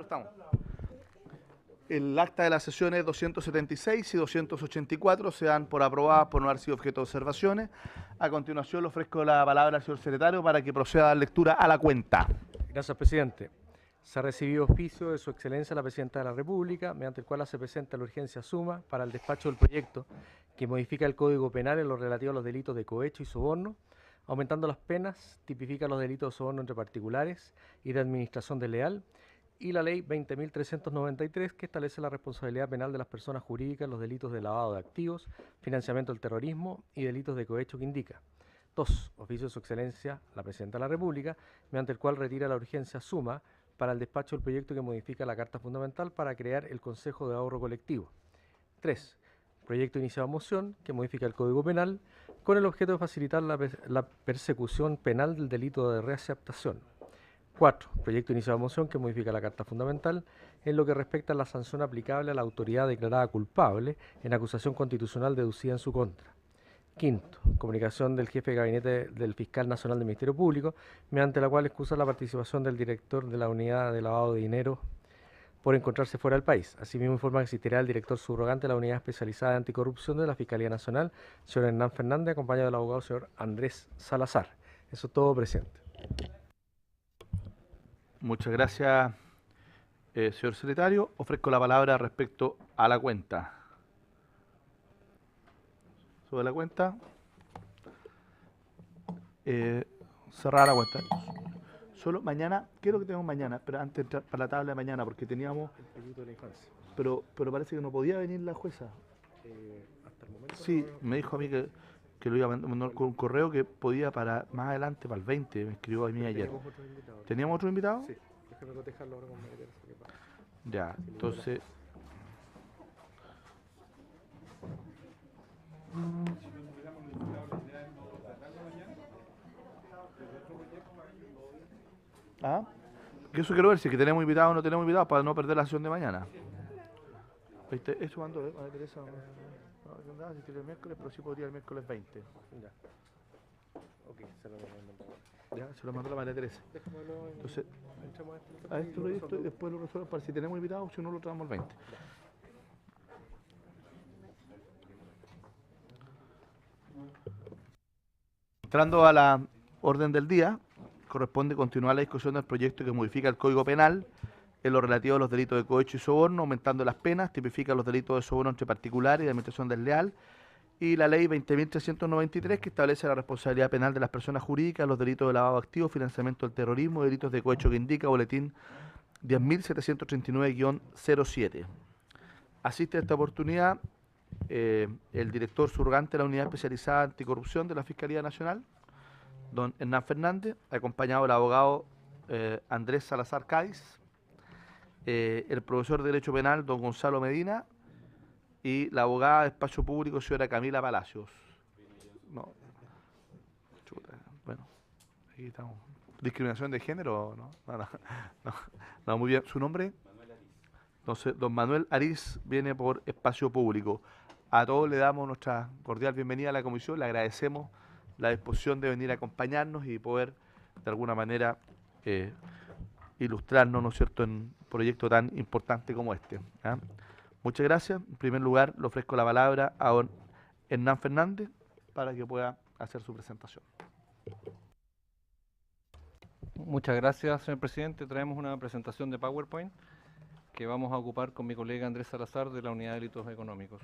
Partamos. El acta de las sesiones 276 y 284 se dan por aprobadas por no haber sido objeto de observaciones. A continuación le ofrezco la palabra al señor secretario para que proceda a dar lectura a la cuenta. Gracias, presidente. Se ha recibido oficio de su excelencia la presidenta de la República, mediante el cual se presenta la urgencia suma para el despacho del proyecto que modifica el Código Penal en lo relativo a los delitos de cohecho y soborno, aumentando las penas, tipifica los delitos de soborno entre particulares y de administración desleal, y la ley 20.393 que establece la responsabilidad penal de las personas jurídicas en los delitos de lavado de activos, financiamiento del terrorismo y delitos de cohecho que indica. 2. Oficio de su excelencia la presidenta de la República, mediante el cual retira la urgencia suma para el despacho del proyecto que modifica la Carta Fundamental para crear el Consejo de Ahorro Colectivo. 3. Proyecto iniciado en moción que modifica el Código Penal con el objeto de facilitar la persecución penal del delito de reaceptación. 4. Proyecto iniciado en moción que modifica la Carta Fundamental en lo que respecta a la sanción aplicable a la autoridad declarada culpable en acusación constitucional deducida en su contra. 5. Comunicación del jefe de gabinete del Fiscal Nacional del Ministerio Público, mediante la cual excusa la participación del director de la Unidad de Lavado de Dinero por encontrarse fuera del país. Asimismo, informa que existirá el director subrogante de la Unidad Especializada de Anticorrupción de la Fiscalía Nacional, señor Hernán Fernández, acompañado del abogado señor Andrés Salazar. Eso es todo, presidente. Muchas gracias, señor secretario. Ofrezco la palabra respecto a la cuenta. Sobre la cuenta. Cerrar la cuenta. Solo mañana, ¿qué es lo que tenemos mañana? Pero antes de entrar para la tabla de mañana, porque teníamos... El proyecto de la infancia. Pero parece que no podía venir la jueza. Hasta el momento. Sí, me dijo a mí que lo iba a mandar con un correo que podía para más adelante, para el 20, me escribió a mí ayer. ¿Teníamos otro invitado? Sí, déjame cotejarlo ahora con María Teresa. Ya, entonces... ¿Ah? Que eso quiero ver, si es que tenemos invitados o no tenemos invitados, para no perder la sesión de mañana. ¿Eso mandó, María Teresa? No, si quiere el miércoles, pero sí podría el miércoles 20. Ya. Ok, se lo mandó. Ya, se lo mandó la María Teresa. Déjamelo. Entonces, entremos a este proyecto y después lo resuelvo para si tenemos invitados, si no lo traemos el 20. Entrando a la orden del día, corresponde continuar la discusión del proyecto que modifica el Código Penal en lo relativo a los delitos de cohecho y soborno, aumentando las penas, tipifica los delitos de soborno entre particulares y de administración desleal, y la ley 20.393 que establece la responsabilidad penal de las personas jurídicas, los delitos de lavado de activos, financiamiento del terrorismo, delitos de cohecho que indica boletín 10.739-07. Asiste a esta oportunidad el director subrogante de la Unidad Especializada de Anticorrupción de la Fiscalía Nacional, don Hernán Fernández, acompañado del abogado Andrés Salazar Cádiz, el profesor de Derecho Penal, don Gonzalo Medina, y la abogada de Espacio Público, señora Camila Palacios. No. Chuta. Bueno, aquí estamos. ¿Discriminación de género? No, muy bien. ¿Su nombre? Entonces, don Manuel Ariz viene por Espacio Público. A todos le damos nuestra cordial bienvenida a la comisión, le agradecemos la disposición de venir a acompañarnos y poder, de alguna manera, ilustrarnos, ¿no es cierto?, en un proyecto tan importante como este. ¿Ah? Muchas gracias. En primer lugar, le ofrezco la palabra a don Hernán Fernández para que pueda hacer su presentación. Muchas gracias, señor presidente. Traemos una presentación de PowerPoint que vamos a ocupar con mi colega Andrés Salazar de la Unidad de Delitos Económicos.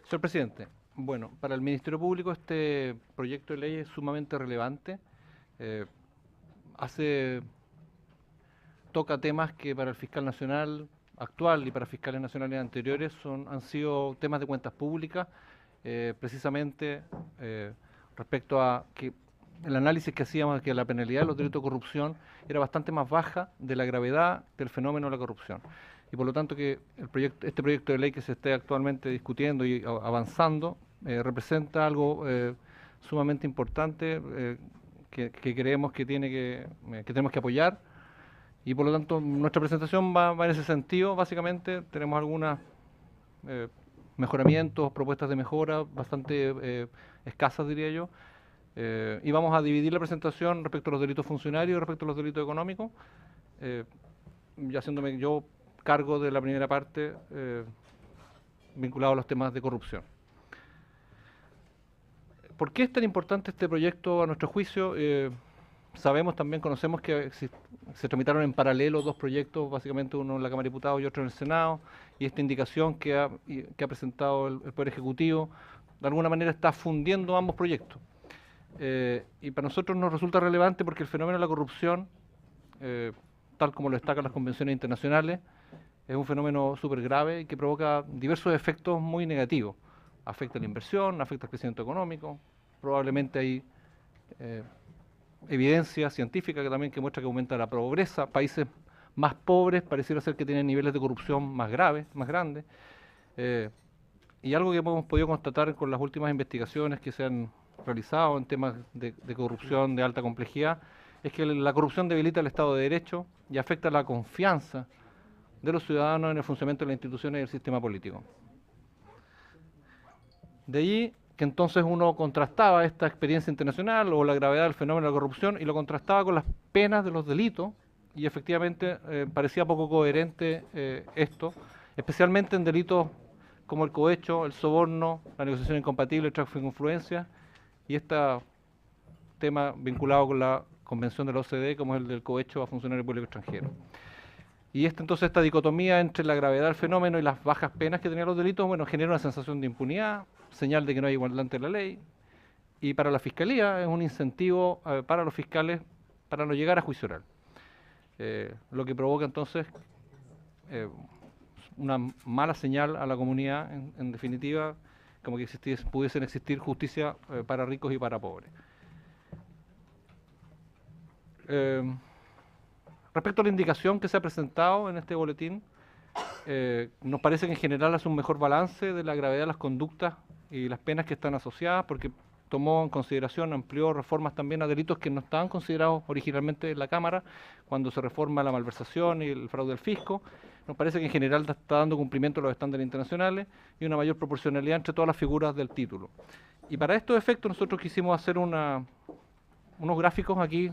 Señor presidente, bueno, para el Ministerio Público este proyecto de ley es sumamente relevante. Toca temas que para el fiscal nacional actual y para fiscales nacionales anteriores han sido temas de cuentas públicas, precisamente respecto a que el análisis que hacíamos de que la penalidad de los delitos de corrupción era bastante más baja de la gravedad del fenómeno de la corrupción. Y por lo tanto que este proyecto de ley que se esté actualmente discutiendo y avanzando representa algo sumamente importante que creemos que tenemos que apoyar, y por lo tanto nuestra presentación va en ese sentido. Básicamente tenemos algunos mejoramientos, propuestas de mejora bastante escasas, diría yo, y vamos a dividir la presentación respecto a los delitos funcionarios y respecto a los delitos económicos, y haciéndome yo cargo de la primera parte vinculado a los temas de corrupción. ¿Por qué es tan importante este proyecto a nuestro juicio? Conocemos que se tramitaron en paralelo dos proyectos, básicamente uno en la Cámara de Diputados y otro en el Senado, y esta indicación que ha presentado el Poder Ejecutivo, de alguna manera está fundiendo ambos proyectos. Y para nosotros nos resulta relevante porque el fenómeno de la corrupción, tal como lo destacan las convenciones internacionales, es un fenómeno súper grave y que provoca diversos efectos muy negativos. Afecta la inversión, afecta el crecimiento económico, probablemente hay evidencia científica que muestra que aumenta la pobreza. Países más pobres pareciera ser que tienen niveles de corrupción más graves, más grandes. Y algo que hemos podido constatar con las últimas investigaciones que se han realizado en temas de corrupción de alta complejidad es que la corrupción debilita el Estado de Derecho y afecta la confianza de los ciudadanos en el funcionamiento de las instituciones y del sistema político. De allí que entonces uno contrastaba esta experiencia internacional o la gravedad del fenómeno de la corrupción y lo contrastaba con las penas de los delitos, y efectivamente parecía poco coherente esto, especialmente en delitos como el cohecho, el soborno, la negociación incompatible, el tráfico de influencia y este tema vinculado con la convención de la OCDE, como es el del cohecho a funcionarios públicos extranjeros. Y entonces esta dicotomía entre la gravedad del fenómeno y las bajas penas que tenían los delitos, bueno, genera una sensación de impunidad, señal de que no hay igualdad ante la ley, y para la Fiscalía es un incentivo para los fiscales para no llegar a juicio oral. Lo que provoca entonces una mala señal a la comunidad, en definitiva, como que pudiesen existir justicia para ricos y para pobres. Respecto a la indicación que se ha presentado en este boletín, nos parece que en general hace un mejor balance de la gravedad de las conductas y las penas que están asociadas, porque tomó en consideración, amplió reformas también a delitos que no estaban considerados originalmente en la Cámara, cuando se reforma la malversación y el fraude al fisco. Nos parece que en general está dando cumplimiento a los estándares internacionales y una mayor proporcionalidad entre todas las figuras del título. Y para estos efectos nosotros quisimos hacer unos gráficos aquí,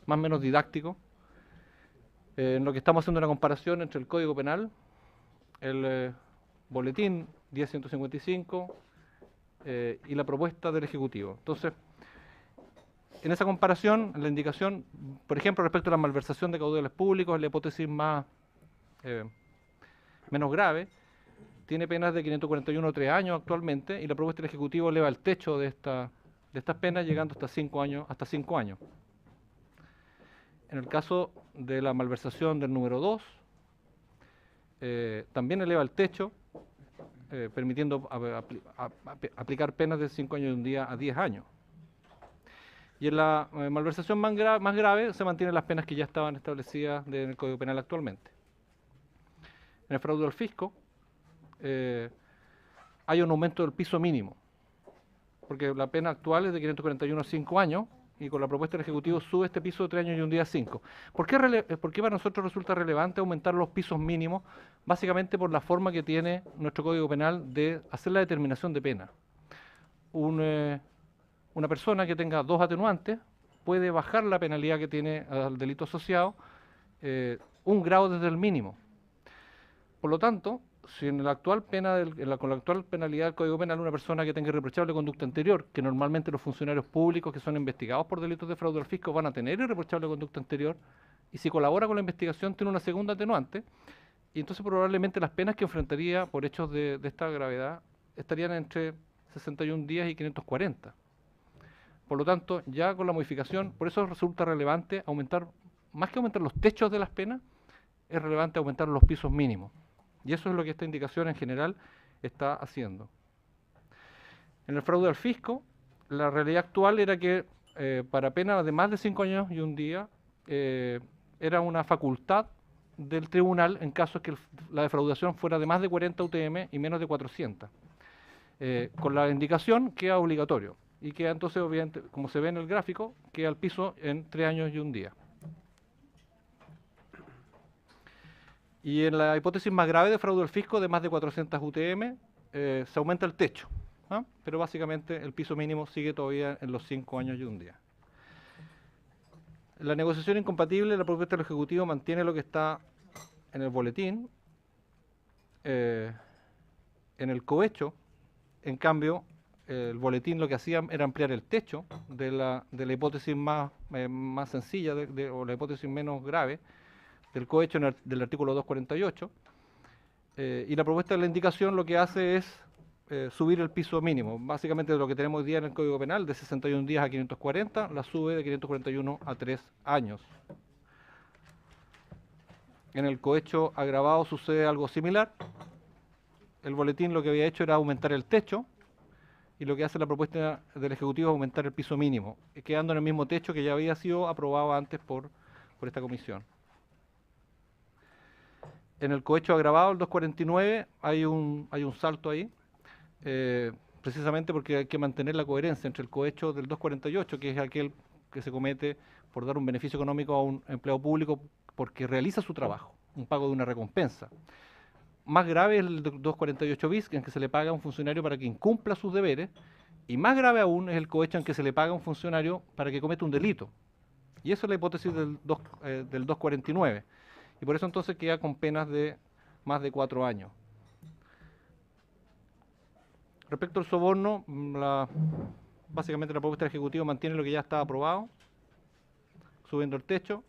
más o menos didácticos, en lo que estamos haciendo una comparación entre el Código Penal, el boletín 10.155 y la propuesta del Ejecutivo. Entonces, en esa comparación, la indicación, por ejemplo, respecto a la malversación de caudales públicos, la hipótesis menos grave, tiene penas de 541 a 3 años actualmente, y la propuesta del Ejecutivo eleva el techo de estas penas, llegando hasta 5 años. En el caso de la malversación del número 2, también eleva el techo, permitiendo aplicar penas de 5 años y un día a 10 años. Y en la malversación más grave se mantienen las penas que ya estaban establecidas en el Código Penal actualmente. En el fraude al fisco hay un aumento del piso mínimo, porque la pena actual es de 541 a 5 años, y con la propuesta del Ejecutivo sube este piso de 3 años y un día a 5. ¿Por qué para nosotros resulta relevante aumentar los pisos mínimos? Básicamente por la forma que tiene nuestro Código Penal de hacer la determinación de pena. Una persona que tenga 2 atenuantes puede bajar la penalidad que tiene al delito asociado 1 grado desde el mínimo. Por lo tanto, si con la actual penalidad del Código Penal una persona que tenga irreprochable conducta anterior, que normalmente los funcionarios públicos que son investigados por delitos de fraude al fisco van a tener irreprochable conducta anterior, y si colabora con la investigación tiene una segunda atenuante, y entonces probablemente las penas que enfrentaría por hechos de esta gravedad estarían entre 61 días y 540. Por lo tanto, ya con la modificación, por eso resulta relevante aumentar, más que aumentar los techos de las penas, es relevante aumentar los pisos mínimos. Y eso es lo que esta indicación en general está haciendo. En el fraude al fisco, la realidad actual era que para penas de más de 5 años y un día, era una facultad del tribunal en caso de que la defraudación fuera de más de 40 UTM y menos de 400. Con la indicación queda obligatorio y queda entonces, obviamente, como se ve en el gráfico, queda el piso en 3 años y un día. Y en la hipótesis más grave de fraude al fisco de más de 400 UTM, se aumenta el techo, ¿ah? Pero básicamente el piso mínimo sigue todavía en los 5 años y un día. La negociación incompatible, la propuesta del Ejecutivo mantiene lo que está en el boletín. En el cohecho, en cambio, el boletín lo que hacía era ampliar el techo de la hipótesis más sencilla o la hipótesis menos grave del cohecho del artículo 248. Y la propuesta de la indicación lo que hace es subir el piso mínimo. Básicamente lo que tenemos hoy día en el Código Penal, de 61 días a 540, la sube de 541 a 3 años. En el cohecho agravado sucede algo similar. El boletín lo que había hecho era aumentar el techo, y lo que hace la propuesta del Ejecutivo es aumentar el piso mínimo, quedando en el mismo techo que ya había sido aprobado antes por esta comisión. En el cohecho agravado, el 249, hay un salto ahí, precisamente porque hay que mantener la coherencia entre el cohecho del 248, que es aquel que se comete por dar un beneficio económico a un empleado público porque realiza su trabajo, un pago de una recompensa. Más grave es el 248 bis, en que se le paga a un funcionario para que incumpla sus deberes, y más grave aún es el cohecho en que se le paga a un funcionario para que cometa un delito. Y eso es la hipótesis del 249. Y por eso entonces queda con penas de más de 4 años. Respecto al soborno, básicamente la propuesta del Ejecutivo mantiene lo que ya estaba aprobado, subiendo el techo.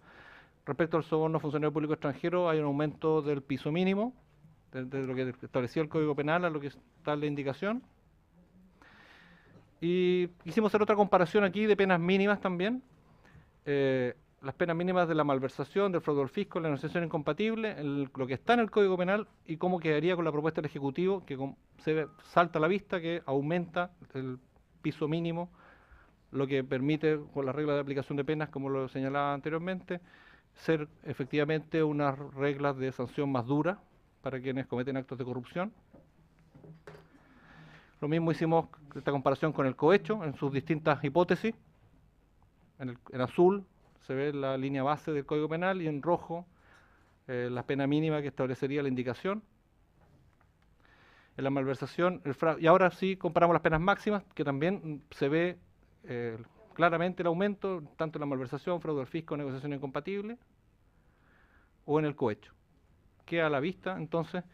Respecto al soborno a funcionario público extranjero, hay un aumento del piso mínimo, de lo que establecía el Código Penal a lo que está en la indicación. Y quisimos hacer otra comparación aquí de penas mínimas también. Las penas mínimas de la malversación, del fraude al fisco, la negociación incompatible, lo que está en el Código Penal y cómo quedaría con la propuesta del Ejecutivo, que se salta a la vista, que aumenta el piso mínimo, lo que permite, con las reglas de aplicación de penas, como lo señalaba anteriormente, ser efectivamente unas reglas de sanción más duras para quienes cometen actos de corrupción. Lo mismo hicimos esta comparación con el cohecho en sus distintas hipótesis. En azul se ve la línea base del Código Penal y en rojo la pena mínima que establecería la indicación. En la malversación, y ahora sí comparamos las penas máximas, que también se ve claramente el aumento, tanto en la malversación, fraude al fisco, negociación incompatible, o en el cohecho. Queda a la vista entonces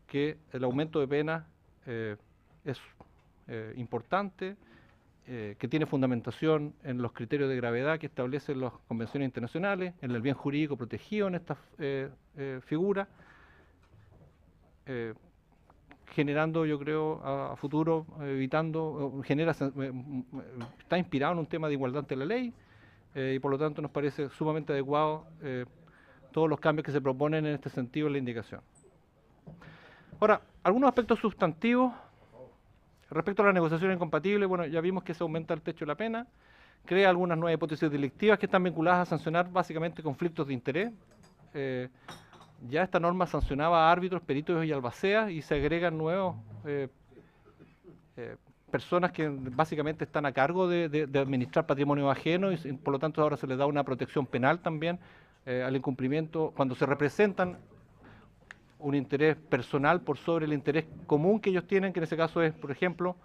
que el aumento de pena es importante, que tiene fundamentación en los criterios de gravedad que establecen las convenciones internacionales, en el bien jurídico protegido en esta figura, generando, yo creo, a futuro, evitando, está inspirado en un tema de igualdad ante la ley, y por lo tanto nos parece sumamente adecuado todos los cambios que se proponen en este sentido en la indicación. Ahora, algunos aspectos sustantivos. Respecto a la negociación incompatible, bueno, ya vimos que se aumenta el techo de la pena, crea algunas nuevas hipótesis delictivas que están vinculadas a sancionar básicamente conflictos de interés. Ya esta norma sancionaba a árbitros, peritos y albaceas y se agregan nuevos personas que básicamente están a cargo de administrar patrimonio ajeno y por lo tanto ahora se les da una protección penal también al incumplimiento cuando se representan un interés personal por sobre el interés común que ellos tienen, que en ese caso es, por ejemplo,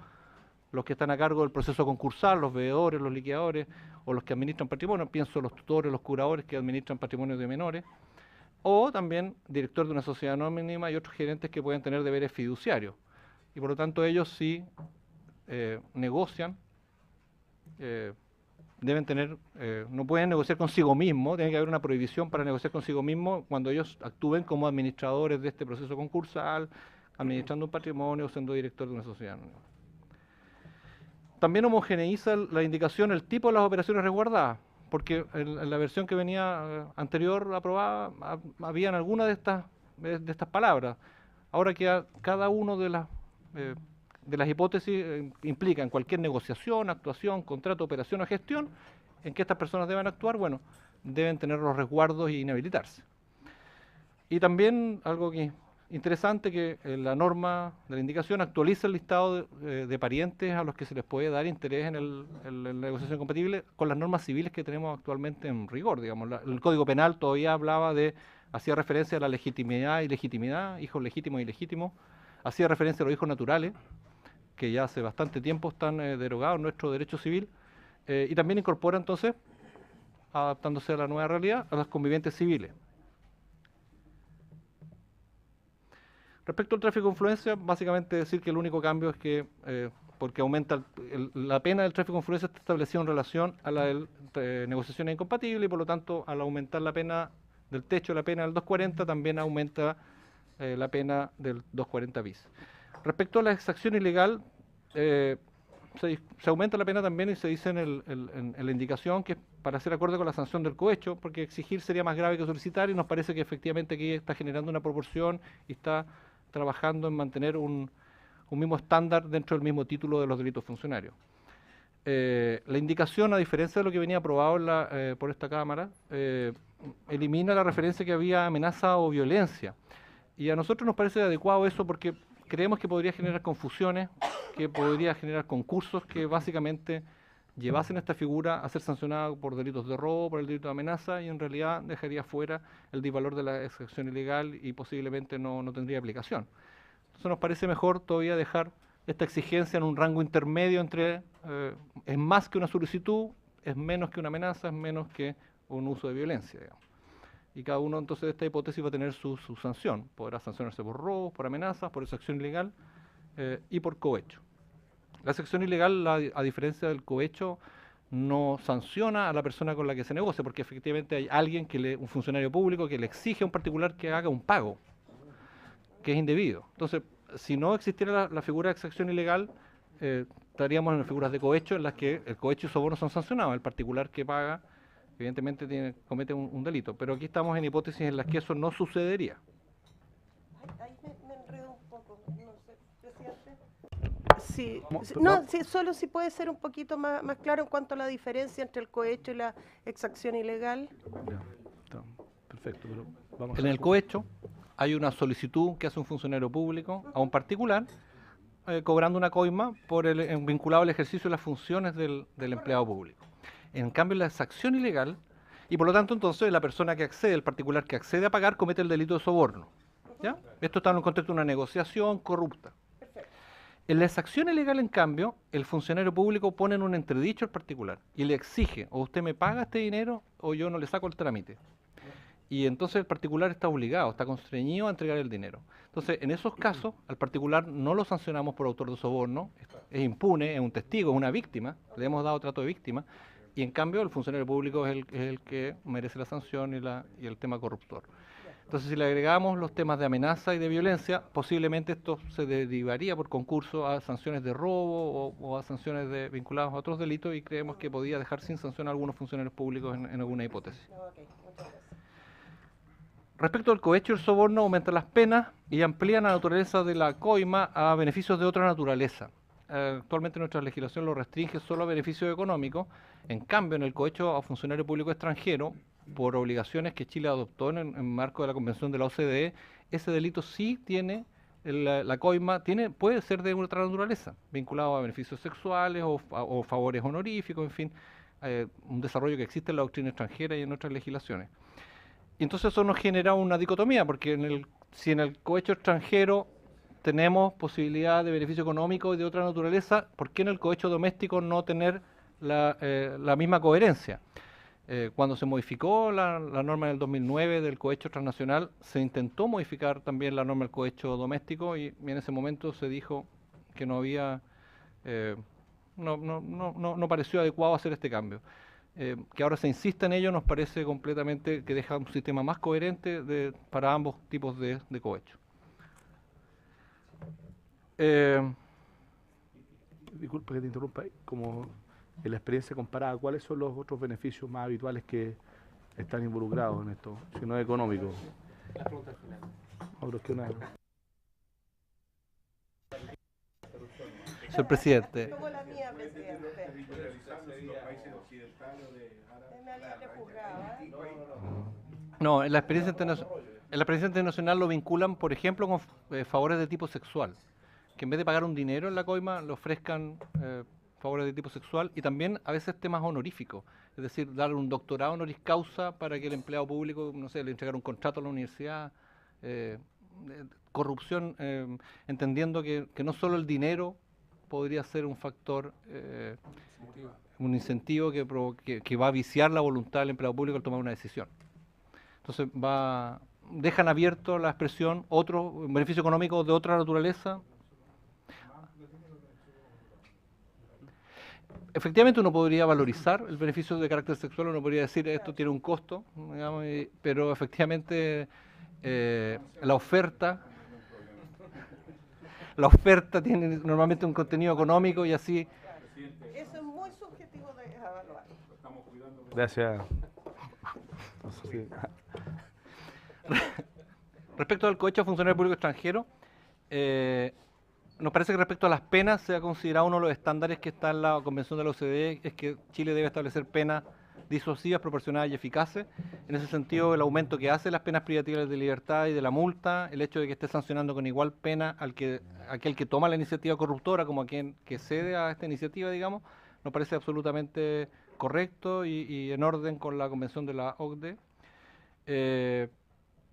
los que están a cargo del proceso concursal, los veedores, los liquidadores, o los que administran patrimonio, pienso los tutores, los curadores que administran patrimonio de menores, o también director de una sociedad anónima y otros gerentes que pueden tener deberes fiduciarios. Y por lo tanto ellos sí negocian, deben tener, no pueden negociar consigo mismo, tiene que haber una prohibición para negociar consigo mismo cuando ellos actúen como administradores de este proceso concursal, administrando un patrimonio o siendo director de una sociedad anónima. También homogeneiza la indicación el tipo de las operaciones resguardadas. porque en la versión que venía anterior aprobada habían algunas de estas palabras. Ahora que cada uno de las hipótesis implica en cualquier negociación, actuación, contrato, operación o gestión en que estas personas deben actuar, bueno, deben tener los resguardos y inhabilitarse. Y también algo que interesante, que la norma de la indicación actualiza el listado de parientes a los que se les puede dar interés en la negociación compatible con las normas civiles que tenemos actualmente en rigor. Digamos, el Código Penal todavía hacía referencia a la legitimidad y ilegitimidad, hijos legítimos y ilegítimos, hacía referencia a los hijos naturales, que ya hace bastante tiempo están derogados en nuestro derecho civil, y también incorpora entonces, adaptándose a la nueva realidad, a los convivientes civiles. Respecto al tráfico de influencia, básicamente decir que el único cambio es que, porque aumenta la pena del tráfico de influencia, está establecida en relación a la de negociaciones incompatibles, y por lo tanto, al aumentar la pena del techo, la pena del 240, también aumenta la pena del 240 bis. Respecto a la exacción ilegal, se aumenta la pena también, y se dice en la indicación que es para ser acorde con la sanción del cohecho, porque exigir sería más grave que solicitar, y nos parece que efectivamente aquí está generando una proporción y está trabajando en mantener un mismo estándar dentro del mismo título de los delitos funcionarios. La indicación, a diferencia de lo que venía aprobado por esta Cámara, elimina la referencia que había amenaza o violencia. Y a nosotros nos parece adecuado eso, porque creemos que podría generar confusiones, que podría generar concursos que básicamente llevasen esta figura a ser sancionada por delitos de robo, por el delito de amenaza, y en realidad dejaría fuera el disvalor de la exacción ilegal y posiblemente no tendría aplicación. Entonces nos parece mejor todavía dejar esta exigencia en un rango intermedio entre es más que una solicitud, es menos que una amenaza, es menos que un uso de violencia, digamos. Y cada uno entonces de esta hipótesis va a tener su sanción. Podrá sancionarse por robos, por amenazas, por exacción ilegal y por cohecho. La sección ilegal, a diferencia del cohecho, no sanciona a la persona con la que se negocia, porque efectivamente hay alguien, un funcionario público, que le exige a un particular que haga un pago, que es indebido. Entonces, si no existiera la figura de exacción ilegal, estaríamos en las figuras de cohecho, en las que el cohecho y soborno son sancionados. El particular que paga, evidentemente, comete un delito. Pero aquí estamos en hipótesis en las que eso no sucedería. Ahí me enredo un poco, no sé, presidente. Sí, no, sí, solo si puede ser un poquito más claro en cuanto a la diferencia entre el cohecho y la exacción ilegal. Ya, está, perfecto. Pero vamos En el cohecho hay una solicitud que hace un funcionario público a un particular cobrando una coima vinculado al ejercicio de las funciones del empleado público. En cambio, la exacción ilegal, y por lo tanto entonces la persona que accede, el particular que accede a pagar, comete el delito de soborno. ¿Ya? Esto está en el contexto de una negociación corrupta. En la exacción ilegal, en cambio, el funcionario público pone en un entredicho al particular y le exige: o usted me paga este dinero o yo no le saco el trámite. Y entonces el particular está obligado, está constreñido a entregar el dinero. Entonces, en esos casos, al particular no lo sancionamos por autor de soborno, es impune, es un testigo, es una víctima, le hemos dado trato de víctima, y en cambio el funcionario público es el que merece la sanción y el tema corruptor. Entonces, si le agregamos los temas de amenaza y de violencia, posiblemente esto se derivaría por concurso a sanciones de robo o a sanciones vinculadas a otros delitos, y creemos que podía dejar sin sanción a algunos funcionarios públicos en alguna hipótesis. Respecto al cohecho y el soborno, aumentan las penas y amplían la naturaleza de la coima a beneficios de otra naturaleza. Actualmente nuestra legislación lo restringe solo a beneficios económicos. En cambio, en el cohecho a funcionario público extranjero, por obligaciones que Chile adoptó en marco de la Convención de la OCDE, ese delito sí tiene, la coima puede ser de otra naturaleza, vinculado a beneficios sexuales o favores honoríficos, en fin, un desarrollo que existe en la doctrina extranjera y en otras legislaciones. Y entonces eso nos genera una dicotomía, porque si en el cohecho extranjero tenemos posibilidad de beneficio económico y de otra naturaleza, ¿por qué en el cohecho doméstico no tener la misma coherencia? Cuando se modificó la norma del 2009 del cohecho transnacional, se intentó modificar también la norma del cohecho doméstico, y en ese momento se dijo que no había, no pareció adecuado hacer este cambio. Que ahora se insista en ello nos parece completamente que deja un sistema más coherente para ambos tipos de cohecho. Disculpe que te interrumpa, como en la experiencia comparada, ¿cuáles son los otros beneficios más habituales que están involucrados en esto, si no es económico? Señor presidente. Como la mía, presidente. Me había prejuzgado, ¿eh? No, en la experiencia internacional lo vinculan, por ejemplo, con favores de tipo sexual, que en vez de pagar un dinero en la coima, le ofrezcan favores de tipo sexual y también a veces temas honoríficos, es decir, darle un doctorado honoris causa para que el empleado público, no sé, le entregara un contrato a la universidad, corrupción, entendiendo que no solo el dinero podría ser un factor, un incentivo que va a viciar la voluntad del empleado público al tomar una decisión. Entonces dejan abierto la expresión otro beneficio económico de otra naturaleza. Efectivamente uno podría valorizar el beneficio de carácter sexual, uno podría decir esto tiene un costo, digamos, pero efectivamente la oferta tiene normalmente un contenido económico y así. Eso es muy subjetivo de evaluar. Gracias. Respecto al cohecho a funcionario público extranjero, nos parece que respecto a las penas se ha considerado uno de los estándares que está en la Convención de la OCDE, es que Chile debe establecer penas disuasivas, proporcionadas y eficaces. En ese sentido, el aumento que hace las penas privativas de libertad y de la multa, el hecho de que esté sancionando con igual pena aquel que toma la iniciativa corruptora como a quien que cede a esta iniciativa, digamos, nos parece absolutamente correcto y en orden con la Convención de la OCDE.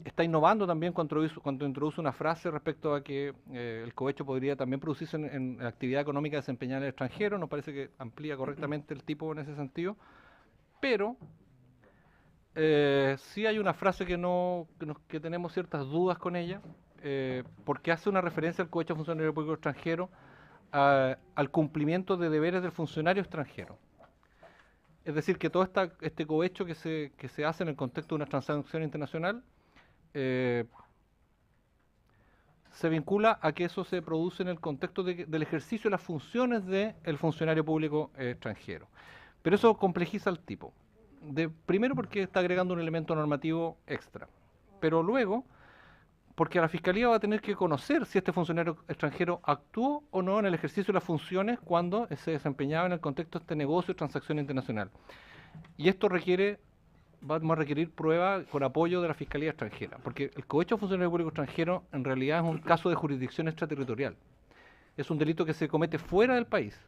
Está innovando también cuando introduce una frase respecto a que el cohecho podría también producirse en actividad económica desempeñada en el extranjero. Nos parece que amplía correctamente el tipo en ese sentido. Pero sí hay una frase que tenemos ciertas dudas con ella, porque hace una referencia al cohecho a funcionario público extranjero al cumplimiento de deberes del funcionario extranjero. Es decir, que todo este cohecho que se hace en el contexto de una transacción internacional se vincula a que eso se produce en el contexto del ejercicio de las funciones del funcionario público extranjero. Pero eso complejiza el tipo. Primero porque está agregando un elemento normativo extra, pero luego porque la Fiscalía va a tener que conocer si este funcionario extranjero actuó o no en el ejercicio de las funciones cuando se desempeñaba en el contexto de este negocio de transacción internacional. Y esto vamos a requerir prueba con apoyo de la Fiscalía extranjera, porque el cohecho a funcionario público extranjero en realidad es un caso de jurisdicción extraterritorial. Es un delito que se comete fuera del país.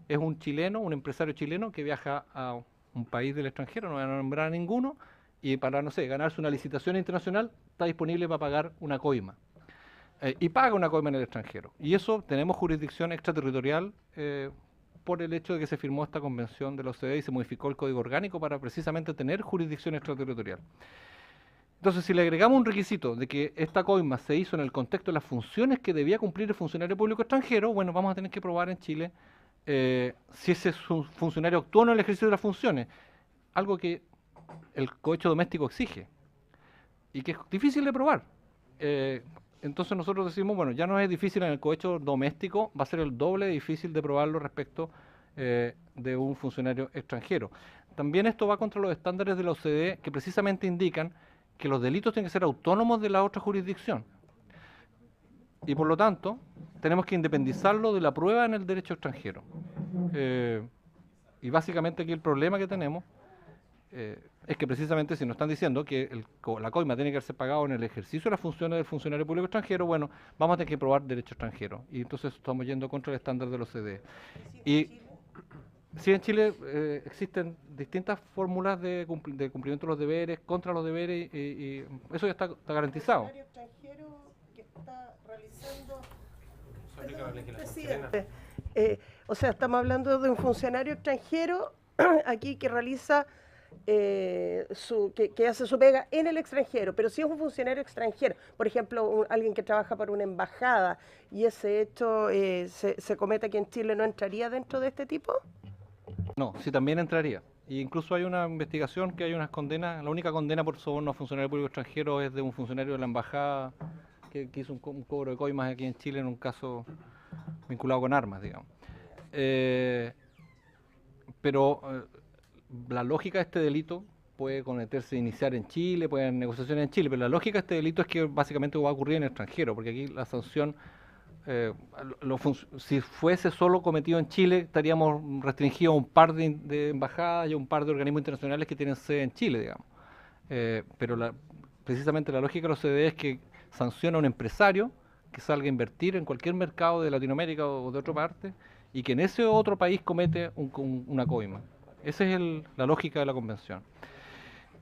Es un chileno, un empresario chileno que viaja a un país del extranjero, no voy a nombrar a ninguno, y para, no sé, ganarse una licitación internacional está disponible para pagar una coima. Y paga una coima en el extranjero. Y eso tenemos jurisdicción extraterritorial por el hecho de que se firmó esta convención de la OCDE y se modificó el Código Orgánico para precisamente tener jurisdicción extraterritorial. Entonces, si le agregamos un requisito de que esta coima se hizo en el contexto de las funciones que debía cumplir el funcionario público extranjero, bueno, vamos a tener que probar en Chile si ese funcionario actuó en el ejercicio de las funciones, algo que el cohecho doméstico exige y que es difícil de probar. Entonces nosotros decimos, bueno, ya no es difícil en el cohecho doméstico, va a ser el doble de difícil de probarlo respecto de un funcionario extranjero. También esto va contra los estándares de la OCDE que precisamente indican que los delitos tienen que ser autónomos de la otra jurisdicción. Y por lo tanto, tenemos que independizarlo de la prueba en el derecho extranjero. Y básicamente aquí el problema que tenemos es que precisamente si nos están diciendo que la coima tiene que ser pagado en el ejercicio de las funciones del funcionario público extranjero, bueno, vamos a tener que probar derecho extranjero. Y entonces estamos yendo contra el estándar de la OCDE. Y sí, en Chile existen distintas fórmulas de cumplimiento de los deberes, contra los deberes, y eso ya está garantizado. El funcionario extranjero que está realizando... Presidente, o sea, estamos hablando de un funcionario extranjero aquí que realiza... que hace su pega en el extranjero, pero si es un funcionario extranjero, por ejemplo, alguien que trabaja para una embajada y ese hecho se comete aquí en Chile, ¿no entraría dentro de este tipo? No, sí también entraría. E incluso hay una investigación que hay unas condenas, la única condena por soborno a funcionario público extranjero es de un funcionario de la embajada que hizo un cobro de coimas aquí en Chile en un caso vinculado con armas, digamos. pero la lógica de este delito puede cometerse, iniciar en Chile, puede haber negociaciones en Chile, pero la lógica de este delito es que básicamente va a ocurrir en el extranjero, porque aquí la sanción, si fuese solo cometido en Chile, estaríamos restringidos a un par de embajadas y a un par de organismos internacionales que tienen sede en Chile, digamos. Pero precisamente la lógica de los CDE es que sanciona a un empresario que salga a invertir en cualquier mercado de Latinoamérica o de otra parte y que en ese otro país comete una coima. Esa es la lógica de la convención.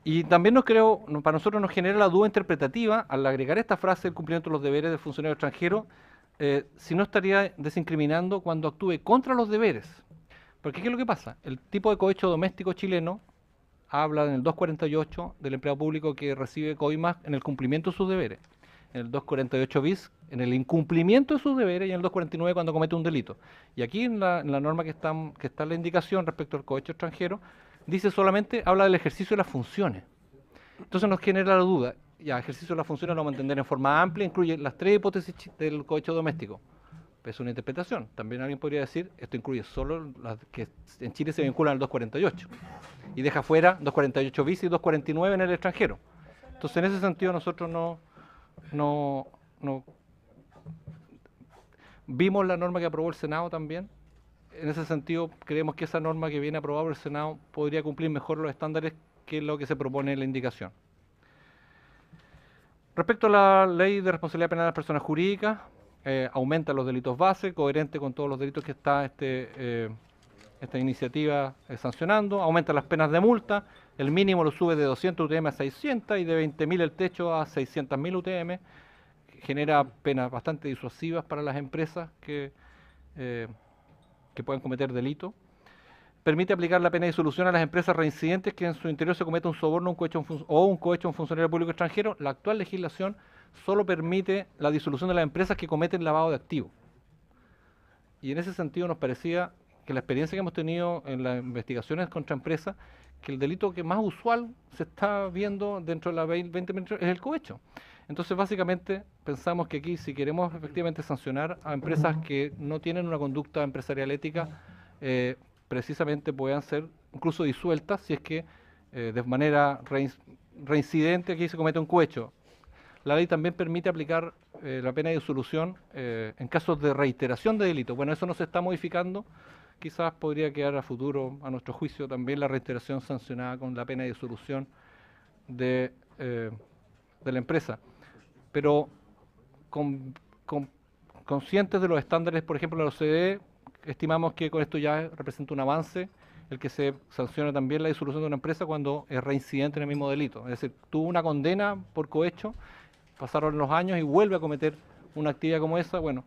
Y también para nosotros nos genera la duda interpretativa al agregar esta frase, el cumplimiento de los deberes del funcionario extranjero, si no estaría desincriminando cuando actúe contra los deberes. Porque ¿qué es lo que pasa? El tipo de cohecho doméstico chileno habla en el 248 del empleado público que recibe coimas en el cumplimiento de sus deberes, en el 248 bis en el incumplimiento de sus deberes y en el 249 cuando comete un delito. Y aquí en la norma que está en la indicación respecto al cohecho extranjero, dice solamente, habla del ejercicio de las funciones. Entonces nos genera la duda, ya, ejercicio de las funciones lo vamos a entender en forma amplia, incluye las tres hipótesis del cohecho doméstico. Es una interpretación. También alguien podría decir, esto incluye solo las que en Chile se vinculan al 248 y deja fuera 248 bis y 249 en el extranjero. Entonces en ese sentido nosotros no vimos la norma que aprobó el Senado también. En ese sentido creemos que esa norma que viene aprobada por el Senado podría cumplir mejor los estándares que lo que se propone en la indicación. Respecto a la ley de responsabilidad penal de las personas jurídicas, aumenta los delitos base, coherente con todos los delitos que está esta iniciativa sancionando, aumenta las penas de multa, el mínimo lo sube de 200 UTM a 600 y de 20.000 el techo a 600.000 UTM, genera penas bastante disuasivas para las empresas que puedan cometer delitos. Permite aplicar la pena de disolución a las empresas reincidentes que en su interior se cometa un soborno un cohecho a un funcionario público extranjero. La actual legislación solo permite la disolución de las empresas que cometen lavado de activos. Y en ese sentido nos parecía que la experiencia que hemos tenido en las investigaciones contra empresas, que el delito que más usual se está viendo dentro de la 2023 es el cohecho. Entonces, básicamente, pensamos que aquí, si queremos efectivamente sancionar a empresas que no tienen una conducta empresarial ética, precisamente puedan ser incluso disueltas si es que de manera reincidente aquí se comete un cohecho. La ley también permite aplicar la pena de disolución en casos de reiteración de delitos. Bueno, eso no se está modificando. Quizás podría quedar a futuro, a nuestro juicio, también la reiteración sancionada con la pena de disolución de la empresa. Pero conscientes de los estándares, por ejemplo, de la OCDE, estimamos que con esto ya representa un avance el que se sanciona también la disolución de una empresa cuando es reincidente en el mismo delito. Es decir, tuvo una condena por cohecho, pasaron los años y vuelve a cometer una actividad como esa, bueno,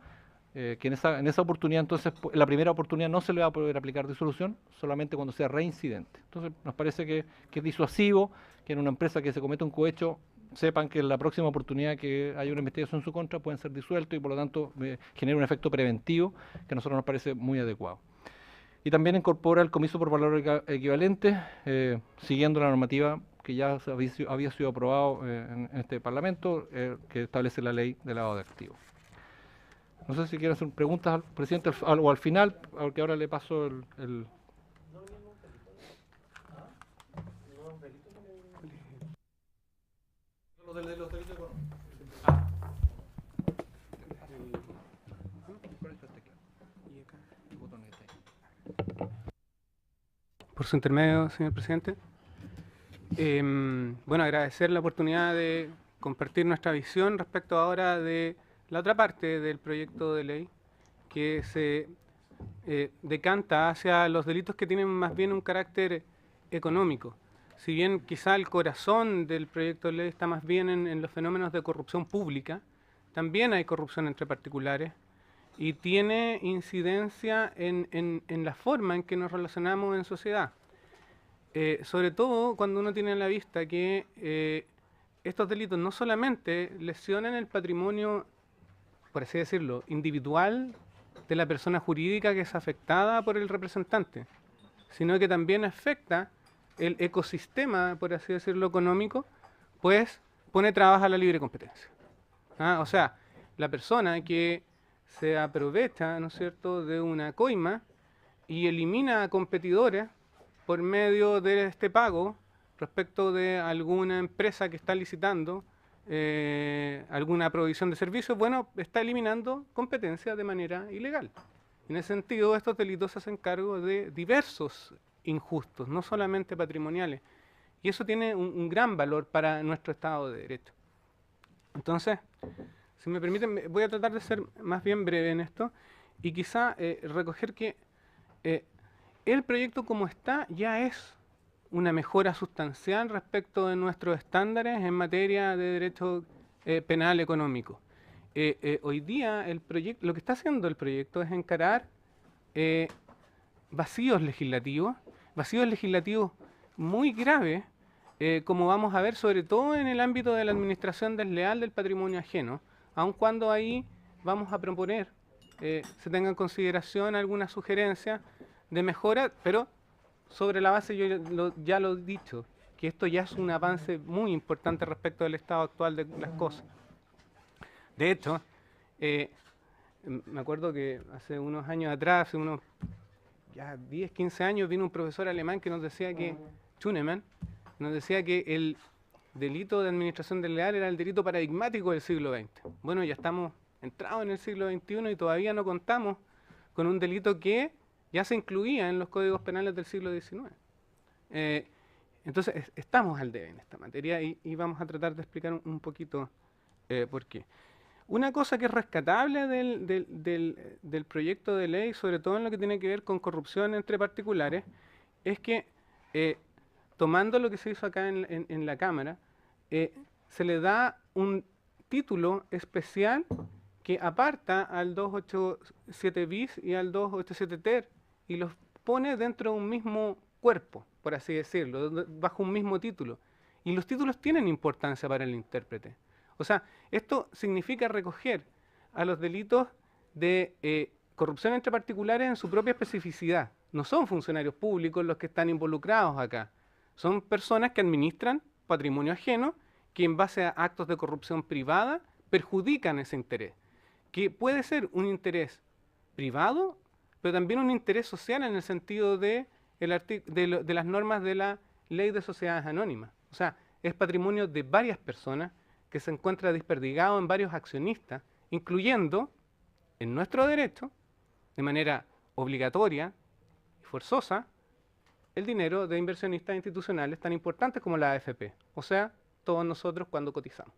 que en esa oportunidad, entonces, la primera oportunidad no se le va a poder aplicar disolución, solamente cuando sea reincidente. Entonces, nos parece que es disuasivo que en una empresa que se cometa un cohecho sepan que en la próxima oportunidad que haya una investigación en su contra pueden ser disueltos y por lo tanto genera un efecto preventivo que a nosotros nos parece muy adecuado. Y también incorpora el comiso por valor equivalente, siguiendo la normativa que ya había sido aprobado en este Parlamento, que establece la ley de lavado de activos. No sé si quieren hacer preguntas al presidente o al final, porque ahora le paso el... Por su intermedio, señor presidente. Bueno, agradecer la oportunidad de compartir nuestra visión respecto ahora de la otra parte del proyecto de ley que se decanta hacia los delitos que tienen más bien un carácter económico. Si bien quizá el corazón del proyecto de ley está más bien en los fenómenos de corrupción pública, también hay corrupción entre particulares y tiene incidencia en la forma en que nos relacionamos en sociedad. Sobre todo cuando uno tiene a la vista que estos delitos no solamente lesionan el patrimonio, por así decirlo, individual de la persona jurídica que es afectada por el representante, sino que también afecta el ecosistema, por así decirlo, económico, pues pone trabas a la libre competencia. O sea, la persona que se aprovecha, ¿no es cierto?, de una coima y elimina a competidores por medio de este pago respecto de alguna empresa que está licitando alguna provisión de servicios, bueno, está eliminando competencia de manera ilegal. En ese sentido, estos delitos se hacen cargo de diversos injustos, no solamente patrimoniales. Y eso tiene un gran valor para nuestro Estado de Derecho. Entonces, si me permiten, voy a tratar de ser más bien breve en esto y quizá recoger que el proyecto como está ya es una mejora sustancial respecto de nuestros estándares en materia de derecho penal económico. Hoy día lo que está haciendo el proyecto es encarar vacíos legislativos muy graves, como vamos a ver, sobre todo en el ámbito de la administración desleal del patrimonio ajeno, aun cuando ahí vamos a proponer se tenga en consideración algunas sugerencias de mejora, pero sobre la base, yo ya lo he dicho, que esto ya es un avance muy importante respecto del estado actual de las cosas. De hecho, me acuerdo que hace unos años atrás, hace unos ya 10, 15 años, vino un profesor alemán que nos decía que, Schunemann, nos decía que el delito de administración desleal era el delito paradigmático del siglo XX. Bueno, ya estamos entrados en el siglo XXI y todavía no contamos con un delito que ya se incluía en los códigos penales del siglo XIX. Entonces, estamos al debe en esta materia y vamos a tratar de explicar un poquito por qué. Una cosa que es rescatable del proyecto de ley, sobre todo en lo que tiene que ver con corrupción entre particulares, es que, tomando lo que se hizo acá en la Cámara, se le da un título especial que aparta al 287 bis y al 287 ter y los pone dentro de un mismo cuerpo, por así decirlo, bajo un mismo título. Y los títulos tienen importancia para el intérprete. O sea, esto significa recoger a los delitos de corrupción entre particulares en su propia especificidad. No son funcionarios públicos los que están involucrados acá. Son personas que administran patrimonio ajeno que en base a actos de corrupción privada perjudican ese interés, que puede ser un interés privado, pero también un interés social en el sentido de las normas de la Ley de Sociedades Anónimas. O sea, es patrimonio de varias personas que se encuentra desperdigado en varios accionistas, incluyendo en nuestro derecho, de manera obligatoria y forzosa, el dinero de inversionistas institucionales tan importantes como la AFP, o sea, todos nosotros cuando cotizamos.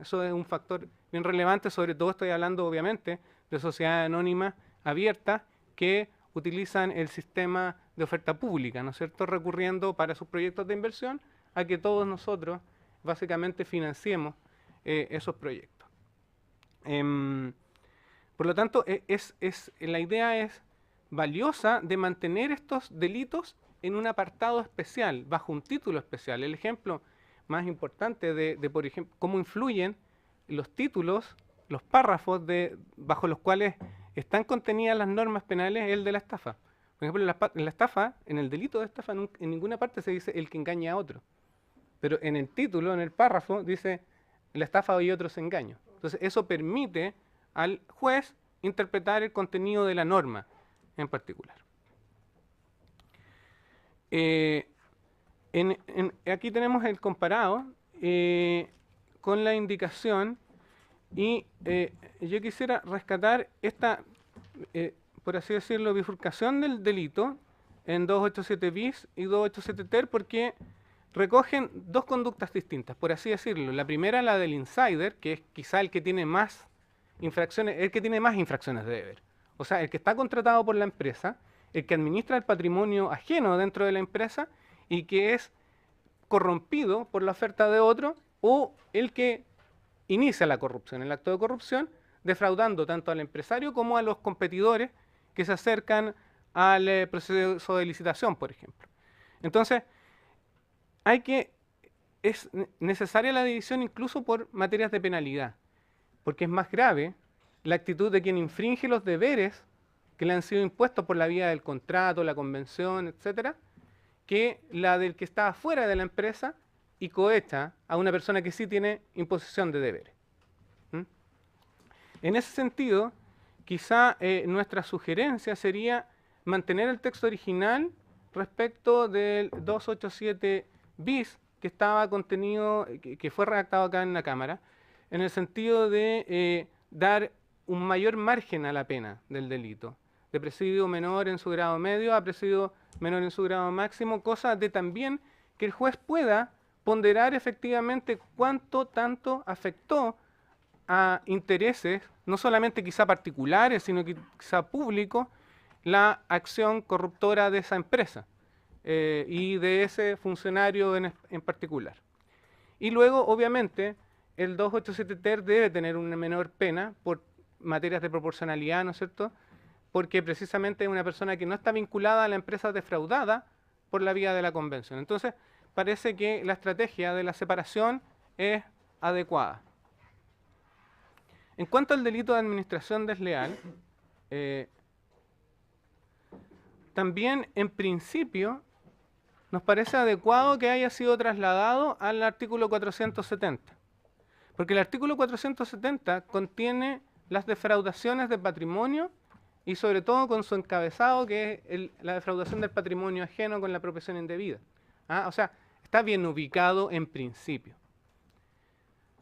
Eso es un factor bien relevante, sobre todo estoy hablando obviamente de sociedades anónimas abiertas que utilizan el sistema de oferta pública, ¿no es cierto?, recurriendo para sus proyectos de inversión a que todos nosotros básicamente financiemos esos proyectos. Por lo tanto, la idea es valiosa de mantener estos delitos en un apartado especial, bajo un título especial. El ejemplo más importante de por ejemplo, cómo influyen los títulos, los párrafos bajo los cuales están contenidas las normas penales es el de la estafa. Por ejemplo, en la estafa, en el delito de estafa, en ninguna parte se dice el que engaña a otro. Pero en el título, en el párrafo, dice la estafa y otros engaños. Entonces, eso permite al juez interpretar el contenido de la norma en particular. Aquí tenemos el comparado con la indicación y yo quisiera rescatar esta, por así decirlo, bifurcación del delito en 287 bis y 287 ter porque recogen dos conductas distintas, por así decirlo. La primera, la del insider, que es quizá el que tiene más infracciones, de deber. O sea, el que está contratado por la empresa, el que administra el patrimonio ajeno dentro de la empresa y que es corrompido por la oferta de otro, o el que inicia la corrupción, el acto de corrupción, defraudando tanto al empresario como a los competidores que se acercan al proceso de licitación, por ejemplo. Entonces, es necesaria la división incluso por materias de penalidad, porque es más grave la actitud de quien infringe los deberes que le han sido impuestos por la vía del contrato, la convención, etcétera, que la del que está fuera de la empresa y cohecha a una persona que sí tiene imposición de deberes. En ese sentido, quizá nuestra sugerencia sería mantener el texto original respecto del 287 bis que estaba contenido, que fue redactado acá en la Cámara, en el sentido de dar un mayor margen a la pena del delito, de presidio menor en su grado medio a presidio menor en su grado máximo, cosa de también que el juez pueda ponderar efectivamente cuánto tanto afectó a intereses, no solamente quizá particulares, sino quizá públicos, la acción corruptora de esa empresa y de ese funcionario en particular. Y luego, obviamente, el 287 ter debe tener una menor pena por materias de proporcionalidad, ¿no es cierto?, porque precisamente es una persona que no está vinculada a la empresa defraudada por la vía de la convención. Entonces, parece que la estrategia de la separación es adecuada. En cuanto al delito de administración desleal, también en principio nos parece adecuado que haya sido trasladado al artículo 470, porque el artículo 470 contiene las defraudaciones de patrimonio y sobre todo con su encabezado, que es la defraudación del patrimonio ajeno con la apropiación indebida. O sea, está bien ubicado en principio.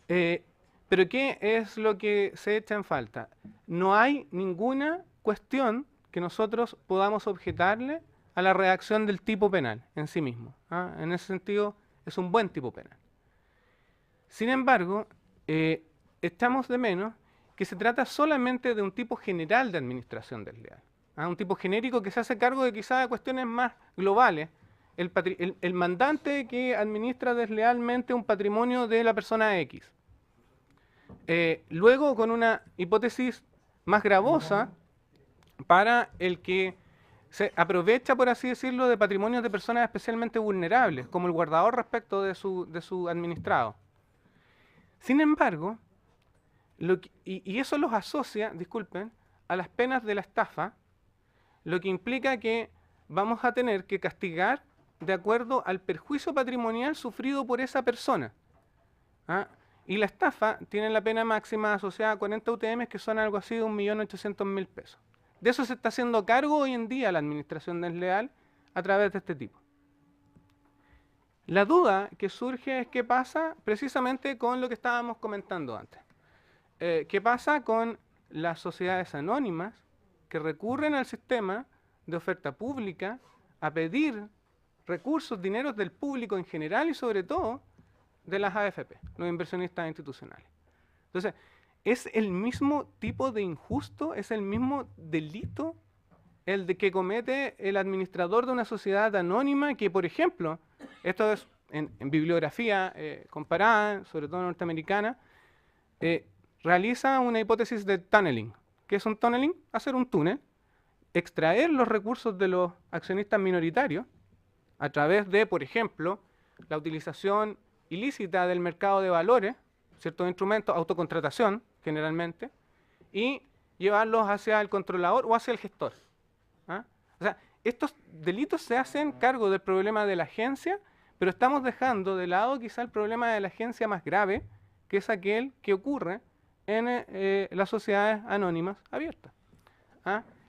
Pero ¿qué es lo que se echa en falta? No hay ninguna cuestión que nosotros podamos objetarle a la redacción del tipo penal en sí mismo. En ese sentido, es un buen tipo penal. Sin embargo, echamos de menos que se trata solamente de un tipo general de administración desleal. Un tipo genérico que se hace cargo de quizás cuestiones más globales. El mandante que administra deslealmente un patrimonio de la persona X. Luego, con una hipótesis más gravosa para el que se aprovecha, por así decirlo, de patrimonios de personas especialmente vulnerables, como el guardador respecto de su administrado. Sin embargo, y eso los asocia, disculpen, a las penas de la estafa, lo que implica que vamos a tener que castigar de acuerdo al perjuicio patrimonial sufrido por esa persona. Y la estafa tiene la pena máxima asociada a 40 UTM, que son algo así de 1.800.000 pesos. De eso se está haciendo cargo hoy en día la administración desleal a través de este tipo. La duda que surge es qué pasa precisamente con lo que estábamos comentando antes. ¿Qué pasa con las sociedades anónimas que recurren al sistema de oferta pública a pedir recursos, dineros del público en general y sobre todo de las AFP, los inversionistas institucionales? Entonces, ¿es el mismo tipo de injusto, es el mismo delito el de que comete el administrador de una sociedad anónima que, por ejemplo, esto es en bibliografía comparada, sobre todo norteamericana, realiza una hipótesis de tunneling? ¿Qué es un tunneling? Hacer un túnel, extraer los recursos de los accionistas minoritarios a través de, por ejemplo, la utilización ilícita del mercado de valores, ciertos instrumentos, autocontratación generalmente, y llevarlos hacia el controlador o hacia el gestor. O sea, estos delitos se hacen cargo del problema de la agencia, pero estamos dejando de lado quizá el problema de la agencia más grave, que es aquel que ocurre en las sociedades anónimas abiertas.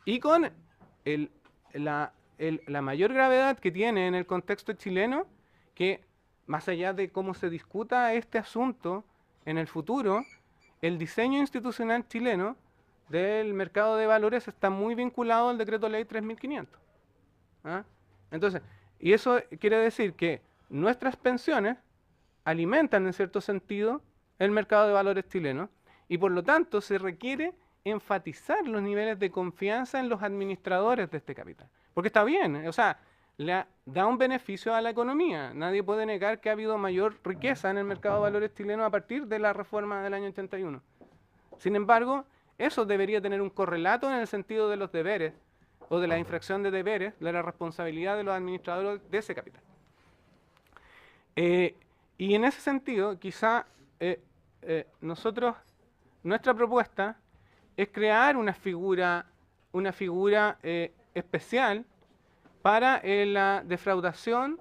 Y con la mayor gravedad que tiene en el contexto chileno, que más allá de cómo se discuta este asunto en el futuro, el diseño institucional chileno del mercado de valores está muy vinculado al decreto ley 3500. Entonces, y eso quiere decir que nuestras pensiones alimentan en cierto sentido el mercado de valores chileno y por lo tanto se requiere enfatizar los niveles de confianza en los administradores de este capital. Porque está bien, o sea, le da un beneficio a la economía. Nadie puede negar que ha habido mayor riqueza en el mercado de valores chileno a partir de la reforma del año 81. Sin embargo, eso debería tener un correlato en el sentido de los deberes o de la infracción de deberes, de la responsabilidad de los administradores de ese capital. Y en ese sentido, quizá nuestra propuesta es crear una figura especial para la defraudación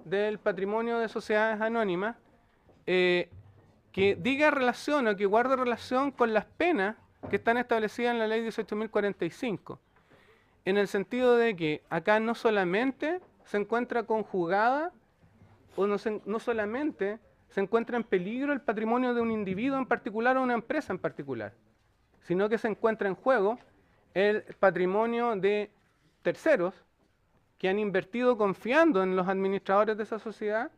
del patrimonio de sociedades anónimas, que diga relación o que guarde relación con las penas que están establecidas en la ley 18.045, en el sentido de que acá no solamente se encuentra conjugada o no solamente se encuentra en peligro el patrimonio de un individuo en particular o una empresa en particular, sino que se encuentra en juego el patrimonio de terceros que han invertido confiando en los administradores de esa sociedad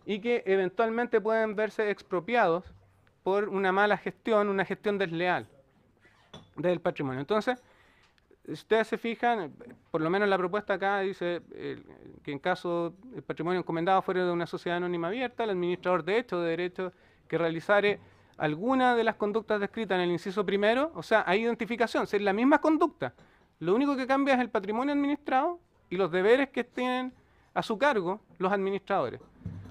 y que eventualmente pueden verse expropiados por una mala gestión, una gestión desleal del patrimonio. Entonces, si ustedes se fijan, por lo menos la propuesta acá dice que en caso el patrimonio encomendado fuera de una sociedad anónima abierta, el administrador de derecho que realizare alguna de las conductas descritas en el inciso primero, o sea, hay identificación, es la misma conducta. Lo único que cambia es el patrimonio administrado y los deberes que tienen a su cargo los administradores,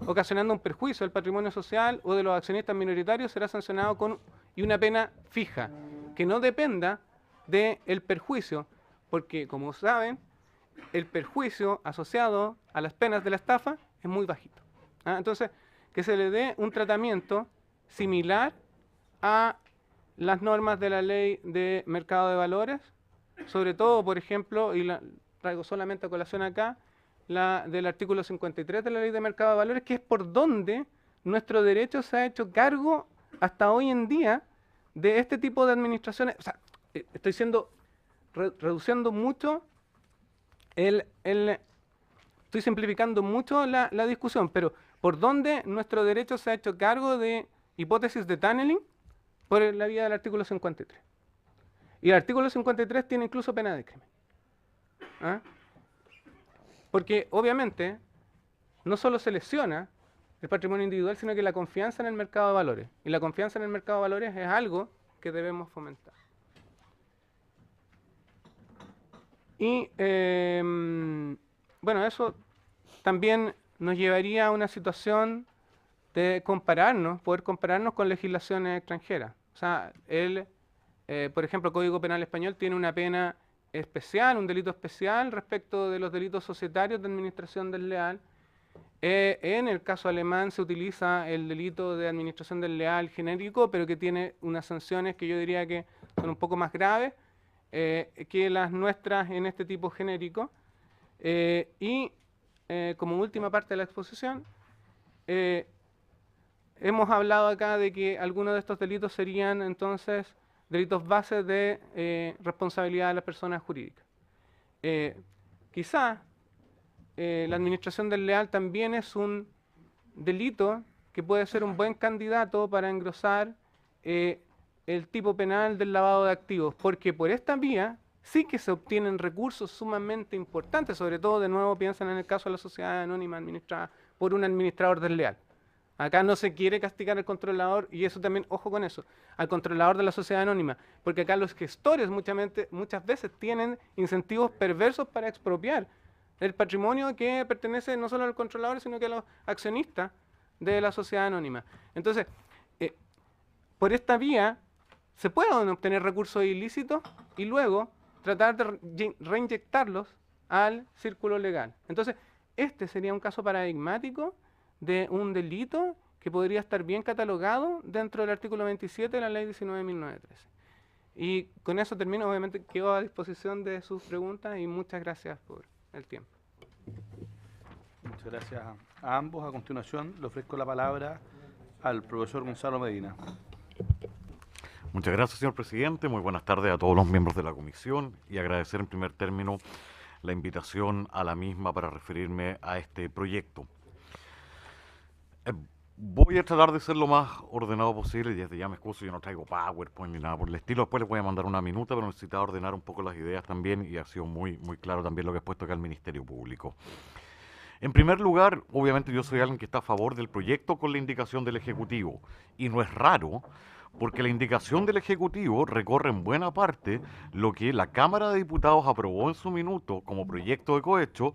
ocasionando un perjuicio del patrimonio social o de los accionistas minoritarios, será sancionado con una pena fija, que no dependa del perjuicio, porque como saben, el perjuicio asociado a las penas de la estafa es muy bajito. Entonces, que se le dé un tratamiento similar a las normas de la ley de mercado de valores, sobre todo, por ejemplo, y la traigo solamente a colación acá, la del artículo 53 de la ley de mercado de valores, que es por donde nuestro derecho se ha hecho cargo hasta hoy en día de este tipo de administraciones. O sea, estoy reduciendo mucho estoy simplificando mucho la discusión, pero por dónde nuestro derecho se ha hecho cargo de hipótesis de tunneling por la vía del artículo 53. Y el artículo 53 tiene incluso pena de crimen. Porque obviamente no solo se lesiona el patrimonio individual, sino que la confianza en el mercado de valores. Y la confianza en el mercado de valores es algo que debemos fomentar. Y bueno, eso también nos llevaría a una situación de poder compararnos con legislaciones extranjeras. O sea, por ejemplo, el Código Penal Español tiene una pena especial, un delito especial respecto de los delitos societarios de administración desleal. En el caso alemán se utiliza el delito de administración desleal genérico, pero que tiene unas sanciones que yo diría que son un poco más graves que las nuestras en este tipo genérico. Como última parte de la exposición, hemos hablado acá de que algunos de estos delitos serían entonces delitos bases de responsabilidad de las personas jurídicas. Quizá la administración desleal también es un delito que puede ser un buen candidato para engrosar el tipo penal del lavado de activos, porque por esta vía sí que se obtienen recursos sumamente importantes, sobre todo, de nuevo, piensan en el caso de la sociedad anónima administrada por un administrador desleal. Acá no se quiere castigar al controlador, y eso también, ojo con eso, al controlador de la sociedad anónima, porque acá los gestores muchas veces tienen incentivos perversos para expropiar el patrimonio que pertenece no solo al controlador, sino que a los accionistas de la sociedad anónima. Entonces, por esta vía se pueden obtener recursos ilícitos y luego tratar de reinyectarlos al círculo legal. Entonces, este sería un caso paradigmático de un delito que podría estar bien catalogado dentro del artículo 27 de la ley 19.913. Y con eso termino. Obviamente quedo a disposición de sus preguntas y muchas gracias por el tiempo. Muchas gracias a ambos. A continuación le ofrezco la palabra al profesor Gonzalo Medina. Muchas gracias, señor presidente. Muy buenas tardes a todos los miembros de la comisión y agradecer en primer término la invitación a la misma para referirme a este proyecto. Voy a tratar de ser lo más ordenado posible y desde ya me excuso, yo no traigo PowerPoint ni nada por el estilo. Después les voy a mandar una minuta, pero necesitaba ordenar un poco las ideas también y ha sido muy claro también lo que he puesto acá al Ministerio Público. En primer lugar, obviamente yo soy alguien que está a favor del proyecto con la indicación del Ejecutivo y no es raro porque la indicación del Ejecutivo recorre en buena parte lo que la Cámara de Diputados aprobó en su minuto como proyecto de cohecho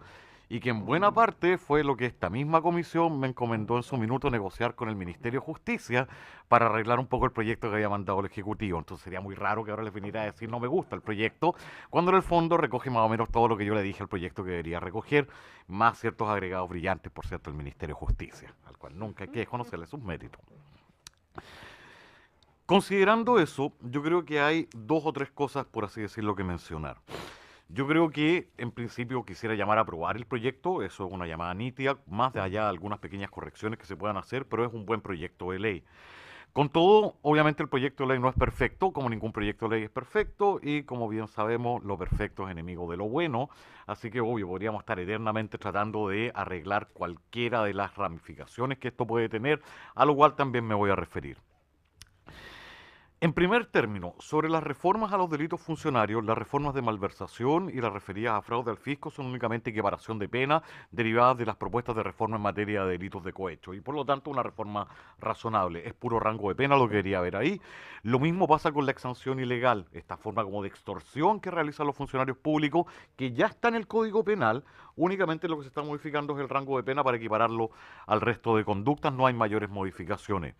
y que en buena parte fue lo que esta misma comisión me encomendó en su minuto negociar con el Ministerio de Justicia para arreglar un poco el proyecto que había mandado el Ejecutivo. Entonces sería muy raro que ahora les viniera a decir no me gusta el proyecto, cuando en el fondo recoge más o menos todo lo que yo le dije al proyecto que debería recoger, más ciertos agregados brillantes, por cierto, del Ministerio de Justicia, al cual nunca hay que desconocerle sus méritos. Considerando eso, yo creo que hay dos o tres cosas, por así decirlo, que mencionar. Yo creo que en principio quisiera llamar a aprobar el proyecto, eso es una llamada nítida, más de allá algunas pequeñas correcciones que se puedan hacer, pero es un buen proyecto de ley. Con todo, obviamente el proyecto de ley no es perfecto, como ningún proyecto de ley es perfecto, y como bien sabemos, lo perfecto es enemigo de lo bueno, así que obvio, podríamos estar eternamente tratando de arreglar cualquiera de las ramificaciones que esto puede tener, a lo cual también me voy a referir. En primer término, sobre las reformas a los delitos funcionarios, las reformas de malversación y las referidas a fraude al fisco son únicamente equiparación de pena derivadas de las propuestas de reforma en materia de delitos de cohecho y por lo tanto una reforma razonable. Es puro rango de pena lo que quería ver ahí. Lo mismo pasa con la exención ilegal, esta forma como de extorsión que realizan los funcionarios públicos que ya está en el Código Penal, únicamente lo que se está modificando es el rango de pena para equipararlo al resto de conductas, no hay mayores modificaciones.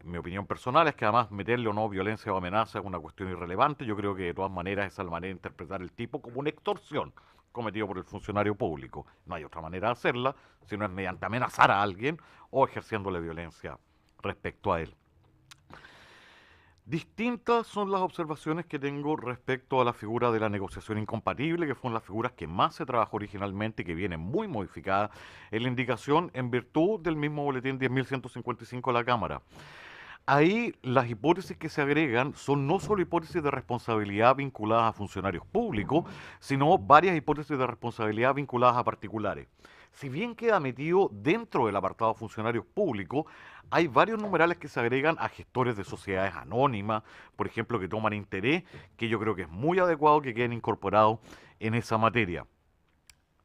Mi opinión personal es que además meterle o no violencia o amenaza es una cuestión irrelevante. Yo creo que de todas maneras esa es la manera de interpretar el tipo como una extorsión cometido por el funcionario público. No hay otra manera de hacerla, sino es mediante amenazar a alguien o ejerciéndole violencia respecto a él. Distintas son las observaciones que tengo respecto a la figura de la negociación incompatible, que fue una de las figuras que más se trabajó originalmente y que viene muy modificada en la indicación en virtud del mismo boletín 10.155 de la Cámara. Ahí las hipótesis que se agregan son no solo hipótesis de responsabilidad vinculadas a funcionarios públicos, sino varias hipótesis de responsabilidad vinculadas a particulares. Si bien queda metido dentro del apartado de funcionarios públicos, hay varios numerales que se agregan a gestores de sociedades anónimas, por ejemplo, que toman interés, que yo creo que es muy adecuado que queden incorporados en esa materia.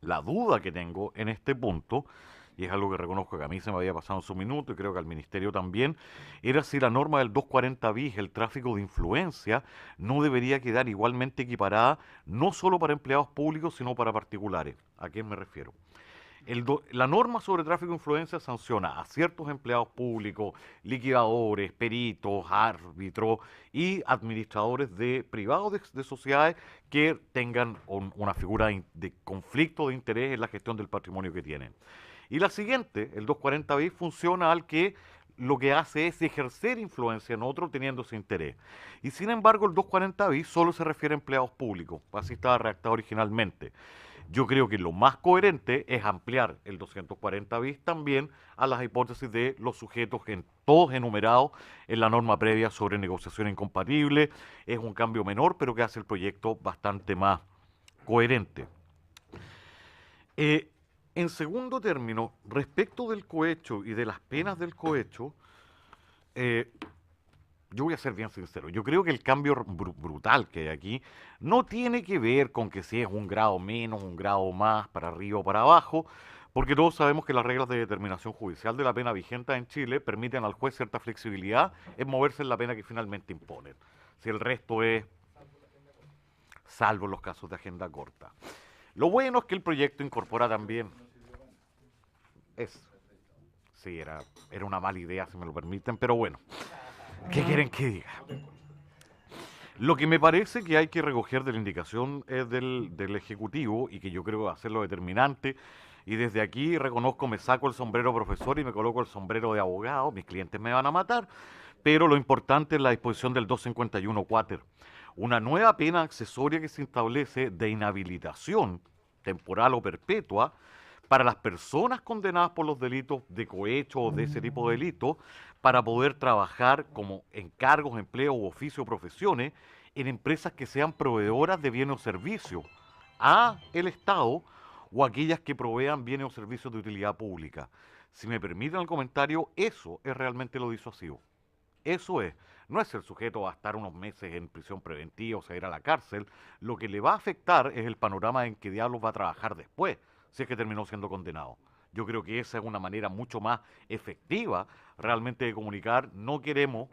La duda que tengo en este punto, y es algo que reconozco que a mí se me había pasado en su minuto y creo que al Ministerio también, era si la norma del 240 bis, el tráfico de influencia, no debería quedar igualmente equiparada, no solo para empleados públicos, sino para particulares. ¿A qué me refiero? La norma sobre tráfico de influencia sanciona a ciertos empleados públicos, liquidadores, peritos, árbitros y administradores de privados de sociedades que tengan una figura de conflicto de interés en la gestión del patrimonio que tienen. Y la siguiente, el 240 bis, funciona al que lo que hace es ejercer influencia en otro teniendo ese interés. Y sin embargo, el 240 bis solo se refiere a empleados públicos, así estaba redactado originalmente. Yo creo que lo más coherente es ampliar el 240 bis también a las hipótesis de los sujetos todos enumerados en la norma previa sobre negociación incompatible. Es un cambio menor, pero que hace el proyecto bastante más coherente. En segundo término, respecto del cohecho y de las penas del cohecho, yo voy a ser bien sincero, yo creo que el cambio brutal que hay aquí no tiene que ver con que si es un grado menos, un grado más, para arriba o para abajo, porque todos sabemos que las reglas de determinación judicial de la pena vigentes en Chile permiten al juez cierta flexibilidad en moverse en la pena que finalmente imponen. Si el resto es salvo los casos de agenda corta. Lo bueno es que el proyecto incorpora también... Sí, era una mala idea, si me lo permiten, pero bueno. ¿Qué quieren que diga? Lo que me parece que hay que recoger de la indicación del Ejecutivo y que yo creo que va a ser lo determinante, y desde aquí reconozco, me saco el sombrero profesor y me coloco el sombrero de abogado, mis clientes me van a matar, pero lo importante es la disposición del 251 quater, una nueva pena accesoria que se establece de inhabilitación temporal o perpetua para las personas condenadas por los delitos de cohecho o de ese tipo de delitos, para poder trabajar como encargos, empleo u oficio o profesiones en empresas que sean proveedoras de bienes o servicios a el Estado o aquellas que provean bienes o servicios de utilidad pública. Si me permiten el comentario, eso es realmente lo disuasivo. Eso es. No es el sujeto va a estar unos meses en prisión preventiva o se va a ir a la cárcel. Lo que le va a afectar es el panorama en que diablos va a trabajar después, si es que terminó siendo condenado. Yo creo que esa es una manera mucho más efectiva realmente de comunicar. No queremos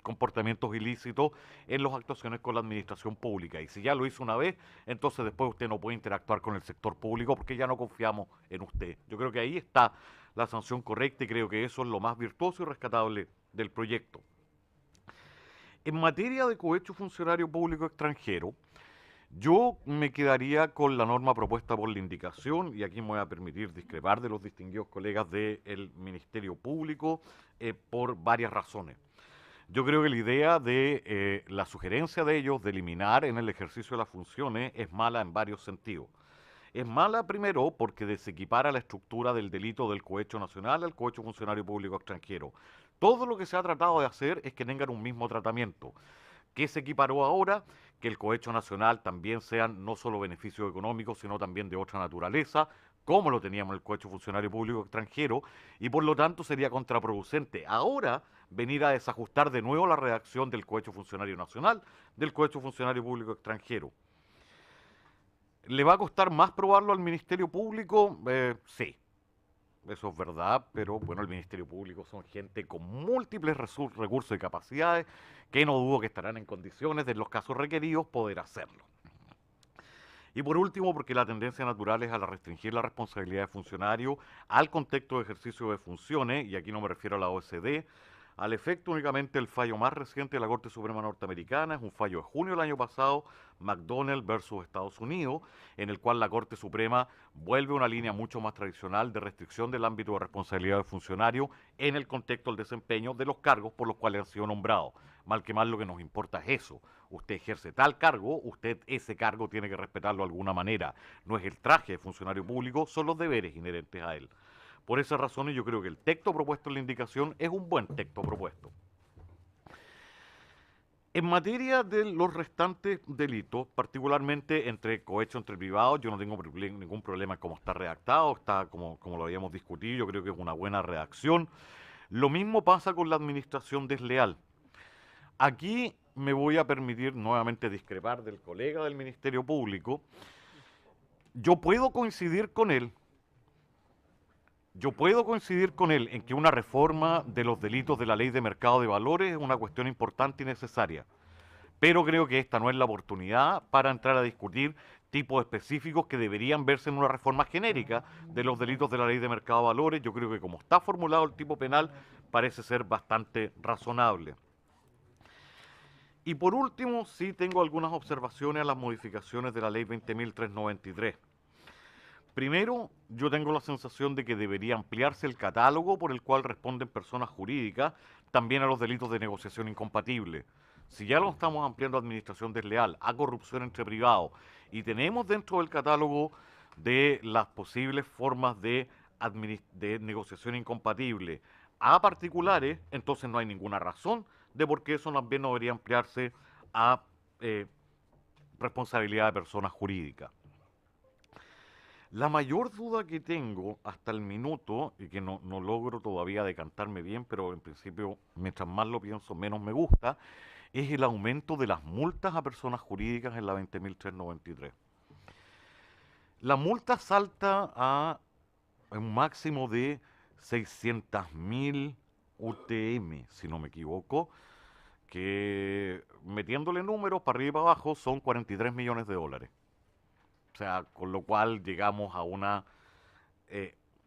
comportamientos ilícitos en las actuaciones con la administración pública. Y si ya lo hizo una vez, entonces después usted no puede interactuar con el sector público porque ya no confiamos en usted. Yo creo que ahí está la sanción correcta y creo que eso es lo más virtuoso y rescatable del proyecto. En materia de cohecho funcionario público extranjero, yo me quedaría con la norma propuesta por la indicación, y aquí me voy a permitir discrepar de los distinguidos colegas del Ministerio Público por varias razones. Yo creo que la idea de la sugerencia de ellos de eliminar en el ejercicio de las funciones es mala en varios sentidos. Es mala primero porque desequipara la estructura del delito del cohecho nacional al cohecho funcionario público extranjero. Todo lo que se ha tratado de hacer es que tengan un mismo tratamiento. ¿Qué se equiparó ahora? Que el cohecho nacional también sean no solo beneficios económicos, sino también de otra naturaleza, como lo teníamos en el cohecho funcionario público extranjero, y por lo tanto sería contraproducente ahora venir a desajustar de nuevo la redacción del cohecho funcionario nacional del cohecho funcionario público extranjero. ¿Le va a costar más probarlo al Ministerio Público? Sí, eso es verdad, pero bueno, el Ministerio Público son gente con múltiples recursos y capacidades que no dudo que estarán en condiciones de, en los casos requeridos, poder hacerlo. Y por último, porque la tendencia natural es a restringir la responsabilidad de funcionarios al contexto de ejercicio de funciones, y aquí no me refiero a la OSD. Al efecto, únicamente el fallo más reciente de la Corte Suprema Norteamericana es un fallo de junio del año pasado, McDonnell versus Estados Unidos, en el cual la Corte Suprema vuelve a una línea mucho más tradicional de restricción del ámbito de responsabilidad de funcionarios en el contexto del desempeño de los cargos por los cuales han sido nombrados. Mal que mal, lo que nos importa es eso. Usted ejerce tal cargo, usted ese cargo tiene que respetarlo de alguna manera. No es el traje de funcionario público, son los deberes inherentes a él. Por esas razones yo creo que el texto propuesto en la indicación es un buen texto propuesto. En materia de los restantes delitos, particularmente entre cohecho entre privados, yo no tengo ningún problema en cómo está redactado, está como lo habíamos discutido, yo creo que es una buena redacción. Lo mismo pasa con la administración desleal. Aquí me voy a permitir nuevamente discrepar del colega del Ministerio Público. Yo puedo coincidir con él en que una reforma de los delitos de la ley de mercado de valores es una cuestión importante y necesaria. Pero creo que esta no es la oportunidad para entrar a discutir tipos específicos que deberían verse en una reforma genérica de los delitos de la ley de mercado de valores. Yo creo que como está formulado el tipo penal parece ser bastante razonable. Y por último, sí tengo algunas observaciones a las modificaciones de la ley 20.393. Primero, yo tengo la sensación de que debería ampliarse el catálogo por el cual responden personas jurídicas también a los delitos de negociación incompatible. Si ya lo estamos ampliando a administración desleal, a corrupción entre privados, y tenemos dentro del catálogo de las posibles formas de negociación incompatible a particulares, entonces no hay ninguna razón de por qué eso también no debería ampliarse a responsabilidad de personas jurídicas. La mayor duda que tengo hasta el minuto, y que no logro todavía decantarme bien, pero en principio, mientras más lo pienso, menos me gusta, es el aumento de las multas a personas jurídicas en la 20.393. La multa salta a un máximo de 600.000 UTM, si no me equivoco, que metiéndole números para arriba y para abajo son 43 millones de dólares. O sea, con lo cual llegamos a una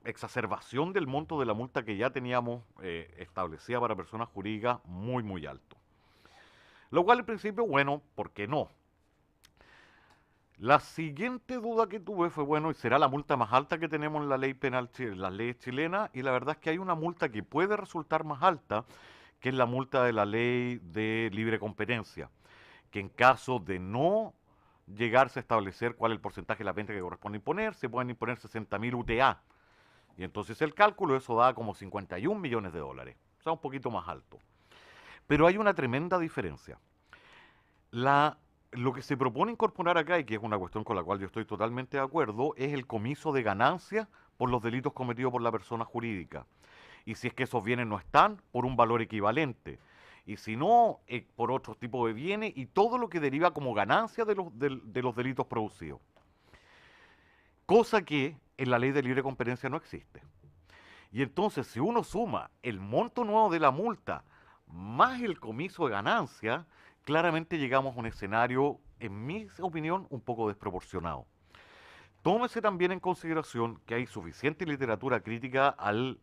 exacerbación del monto de la multa que ya teníamos establecida para personas jurídicas muy, muy alto. Lo cual, en principio, bueno, ¿por qué no? La siguiente duda que tuve fue, bueno, ¿y será la multa más alta que tenemos en la ley penal, en las leyes chilenas? Y la verdad es que hay una multa que puede resultar más alta, que es la multa de la ley de libre competencia, que en caso de no llegarse a establecer cuál es el porcentaje de la pena que corresponde imponer, se pueden imponer 60.000 UTA. Y entonces el cálculo, eso da como 51 millones de dólares, o sea, un poquito más alto. Pero hay una tremenda diferencia. Lo que se propone incorporar acá, y que es una cuestión con la cual yo estoy totalmente de acuerdo, es el comiso de ganancias por los delitos cometidos por la persona jurídica. Y si es que esos bienes no están, por un valor equivalente. Y si no, por otro tipo de bienes y todo lo que deriva como ganancia de los delitos producidos. Cosa que en la ley de libre competencia no existe. Y entonces, si uno suma el monto nuevo de la multa más el comiso de ganancia, claramente llegamos a un escenario, en mi opinión, un poco desproporcionado. Tómese también en consideración que hay suficiente literatura crítica al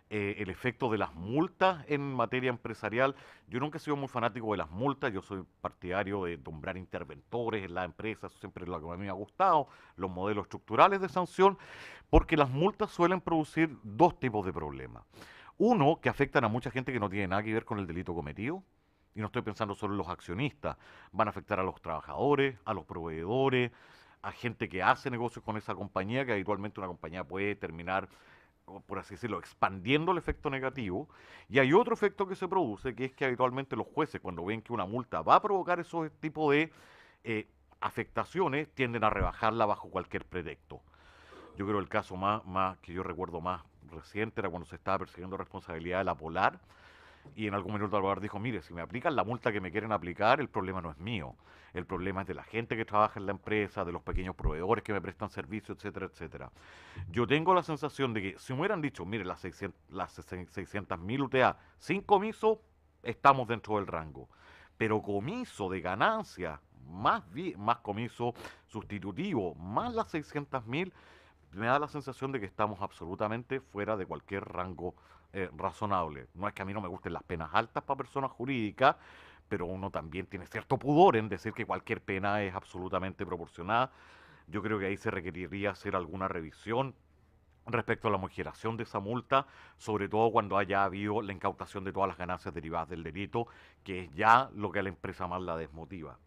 el efecto de las multas en materia empresarial. Yo nunca he sido muy fanático de las multas, yo soy partidario de nombrar interventores en las empresas, siempre es lo que a mí me ha gustado, los modelos estructurales de sanción, porque las multas suelen producir dos tipos de problemas. Uno, que afectan a mucha gente que no tiene nada que ver con el delito cometido, y no estoy pensando solo en los accionistas, van a afectar a los trabajadores, a los proveedores, a gente que hace negocios con esa compañía, que habitualmente una compañía puede terminar, por así decirlo, expandiendo el efecto negativo. Y hay otro efecto que se produce, que es que habitualmente los jueces, cuando ven que una multa va a provocar esos tipos de afectaciones, tienden a rebajarla bajo cualquier pretexto. Yo creo que el caso más que yo recuerdo más reciente era cuando se estaba persiguiendo responsabilidad de la Polar, y en algún minuto Alvar dijo, mire, si me aplican la multa que me quieren aplicar, el problema no es mío, el problema es de la gente que trabaja en la empresa, de los pequeños proveedores que me prestan servicios, etcétera, etcétera. Yo tengo la sensación de que si me hubieran dicho, mire, las 600.000 UTA sin comiso, estamos dentro del rango, pero comiso de ganancia, más comiso sustitutivo, más las 600.000, me da la sensación de que estamos absolutamente fuera de cualquier rango razonable. No es que a mí no me gusten las penas altas para personas jurídicas, pero uno también tiene cierto pudor en decir que cualquier pena es absolutamente proporcionada. Yo creo que ahí se requeriría hacer alguna revisión respecto a la morigeраción de esa multa, sobre todo cuando haya habido la incautación de todas las ganancias derivadas del delito, que es ya lo que a la empresa más la desmotiva.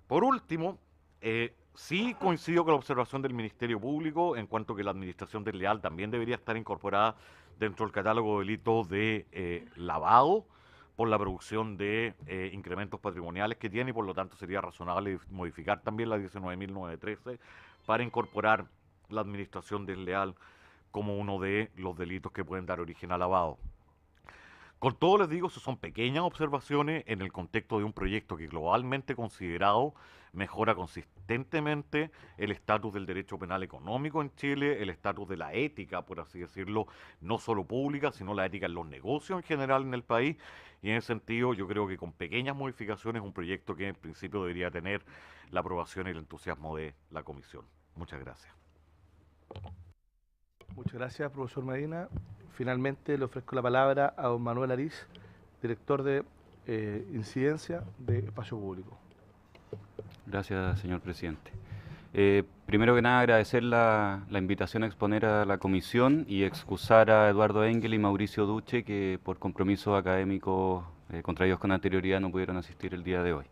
Por último, sí coincido con la observación del Ministerio Público en cuanto que la administración desleal también debería estar incorporada dentro del catálogo de delitos de lavado por la producción de incrementos patrimoniales que tiene, y por lo tanto sería razonable modificar también la 19.913 para incorporar la administración desleal como uno de los delitos que pueden dar origen a lavado. Con todo les digo, son pequeñas observaciones en el contexto de un proyecto que globalmente considerado mejora consistentemente el estatus del derecho penal económico en Chile, el estatus de la ética, por así decirlo, no solo pública, sino la ética en los negocios en general en el país. Y en ese sentido yo creo que con pequeñas modificaciones un proyecto que en principio debería tener la aprobación y el entusiasmo de la comisión. Muchas gracias. Muchas gracias, profesor Medina. Finalmente le ofrezco la palabra a don Manuel Ariz, director de Incidencia de Espacio Público. Gracias, señor presidente. Primero que nada, agradecer la invitación a exponer a la comisión y excusar a Eduardo Engel y Mauricio Duche, que por compromisos académicos contraídos con anterioridad no pudieron asistir el día de hoy.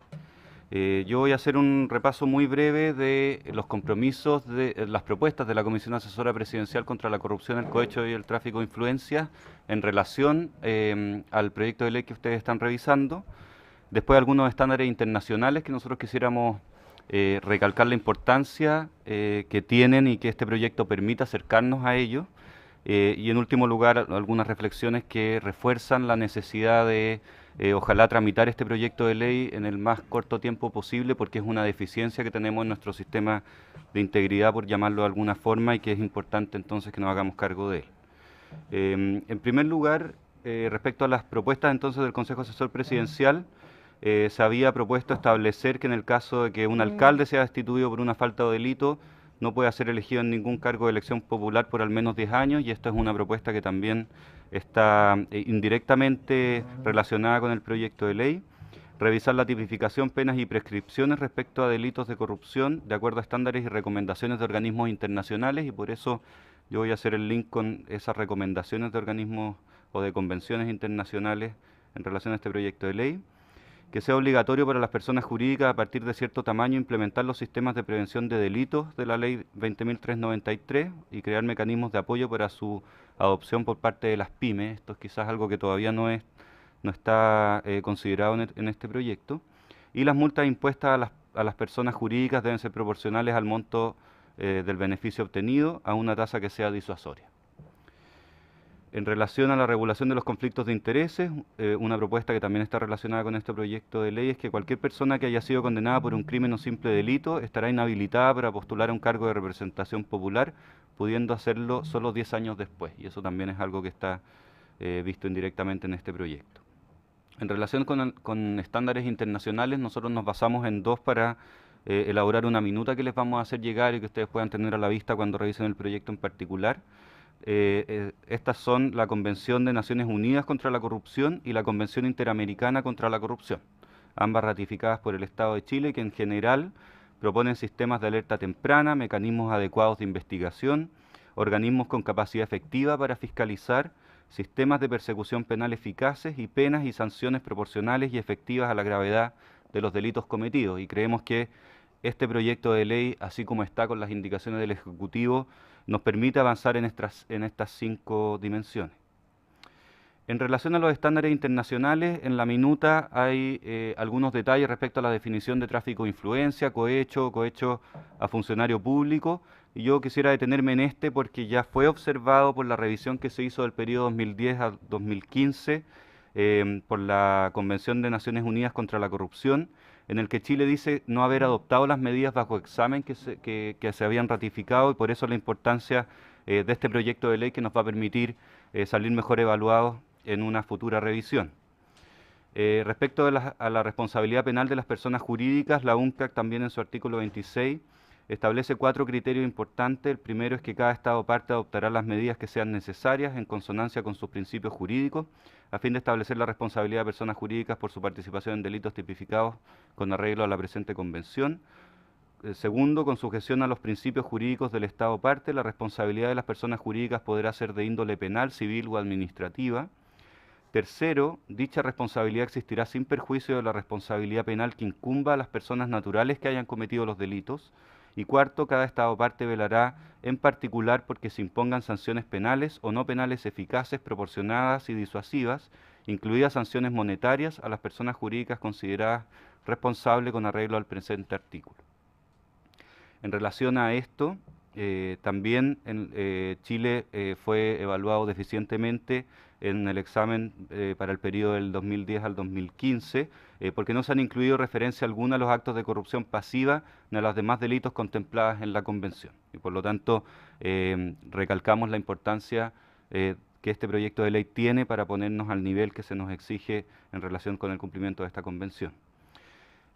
Yo voy a hacer un repaso muy breve de los compromisos, de las propuestas de la Comisión Asesora Presidencial contra la Corrupción, el Cohecho y el Tráfico de Influencias en relación al proyecto de ley que ustedes están revisando. Después algunos estándares internacionales que nosotros quisiéramos recalcar la importancia que tienen y que este proyecto permita acercarnos a ellos. Y en último lugar, algunas reflexiones que refuerzan la necesidad de ojalá tramitar este proyecto de ley en el más corto tiempo posible, porque es una deficiencia que tenemos en nuestro sistema de integridad, por llamarlo de alguna forma, y que es importante entonces que nos hagamos cargo de él. En primer lugar, respecto a las propuestas entonces del Consejo Asesor Presidencial, se había propuesto establecer que en el caso de que un alcalde sea destituido por una falta o delito, no puede ser elegido en ningún cargo de elección popular por al menos 10 años, y esta es una propuesta que también está indirectamente relacionada con el proyecto de ley. Revisar la tipificación, penas y prescripciones respecto a delitos de corrupción de acuerdo a estándares y recomendaciones de organismos internacionales, y por eso yo voy a hacer el link con esas recomendaciones de organismos o de convenciones internacionales en relación a este proyecto de ley. Que sea obligatorio para las personas jurídicas a partir de cierto tamaño implementar los sistemas de prevención de delitos de la ley 20.393 y crear mecanismos de apoyo para su adopción por parte de las pymes. Esto es quizás algo que todavía no está considerado en este proyecto. Y las multas impuestas a las personas jurídicas deben ser proporcionales al monto del beneficio obtenido a una tasa que sea disuasoria. En relación a la regulación de los conflictos de intereses, una propuesta que también está relacionada con este proyecto de ley es que cualquier persona que haya sido condenada por un crimen o simple delito estará inhabilitada para postular a un cargo de representación popular, pudiendo hacerlo solo 10 años después, y eso también es algo que está visto indirectamente en este proyecto. En relación con estándares internacionales, nosotros nos basamos en dos para elaborar una minuta que les vamos a hacer llegar y que ustedes puedan tener a la vista cuando revisen el proyecto en particular. Estas son la Convención de Naciones Unidas contra la Corrupción y la Convención Interamericana contra la Corrupción, ambas ratificadas por el Estado de Chile, que en general proponen sistemas de alerta temprana, mecanismos adecuados de investigación, organismos con capacidad efectiva para fiscalizar, sistemas de persecución penal eficaces y penas y sanciones proporcionales y efectivas a la gravedad de los delitos cometidos. Y creemos que este proyecto de ley, así como está con las indicaciones del Ejecutivo, nos permite avanzar en estas 5 dimensiones. En relación a los estándares internacionales, en la minuta hay algunos detalles respecto a la definición de tráfico de influencia, cohecho a funcionario público, y yo quisiera detenerme en este porque ya fue observado por la revisión que se hizo del periodo 2010 a 2015 por la Convención de Naciones Unidas contra la Corrupción, en el que Chile dice no haber adoptado las medidas bajo examen que se habían ratificado, y por eso la importancia de este proyecto de ley que nos va a permitir salir mejor evaluados en una futura revisión. Respecto a la responsabilidad penal de las personas jurídicas, la UNCAC también en su artículo 26 establece 4 criterios importantes. El primero es que cada Estado parte adoptará las medidas que sean necesarias en consonancia con sus principios jurídicos, a fin de establecer la responsabilidad de personas jurídicas por su participación en delitos tipificados con arreglo a la presente convención. Segundo, con sujeción a los principios jurídicos del Estado parte, la responsabilidad de las personas jurídicas podrá ser de índole penal, civil o administrativa. Tercero, dicha responsabilidad existirá sin perjuicio de la responsabilidad penal que incumba a las personas naturales que hayan cometido los delitos. Y cuarto, cada Estado parte velará en particular porque se impongan sanciones penales o no penales eficaces, proporcionadas y disuasivas, incluidas sanciones monetarias a las personas jurídicas consideradas responsables con arreglo al presente artículo. En relación a esto, también Chile fue evaluado deficientemente en el examen para el periodo del 2010 al 2015, porque no se han incluido referencia alguna a los actos de corrupción pasiva ni a los demás delitos contemplados en la Convención. Y por lo tanto, recalcamos la importancia que este proyecto de ley tiene para ponernos al nivel que se nos exige en relación con el cumplimiento de esta Convención.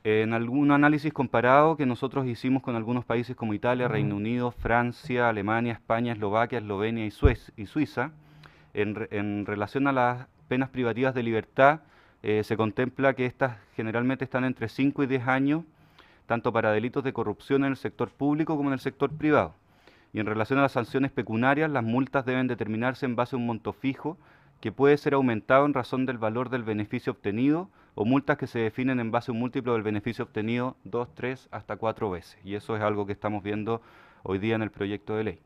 En algún análisis comparado que nosotros hicimos con algunos países como Italia, Reino Unido, Francia, Alemania, España, Eslovaquia, Eslovenia y Suiza, en relación a las penas privativas de libertad, se contempla que estas generalmente están entre 5 y 10 años, tanto para delitos de corrupción en el sector público como en el sector privado. Y en relación a las sanciones pecuniarias, las multas deben determinarse en base a un monto fijo que puede ser aumentado en razón del valor del beneficio obtenido, o multas que se definen en base a un múltiplo del beneficio obtenido 2, 3, hasta 4 veces. Y eso es algo que estamos viendo hoy día en el proyecto de ley.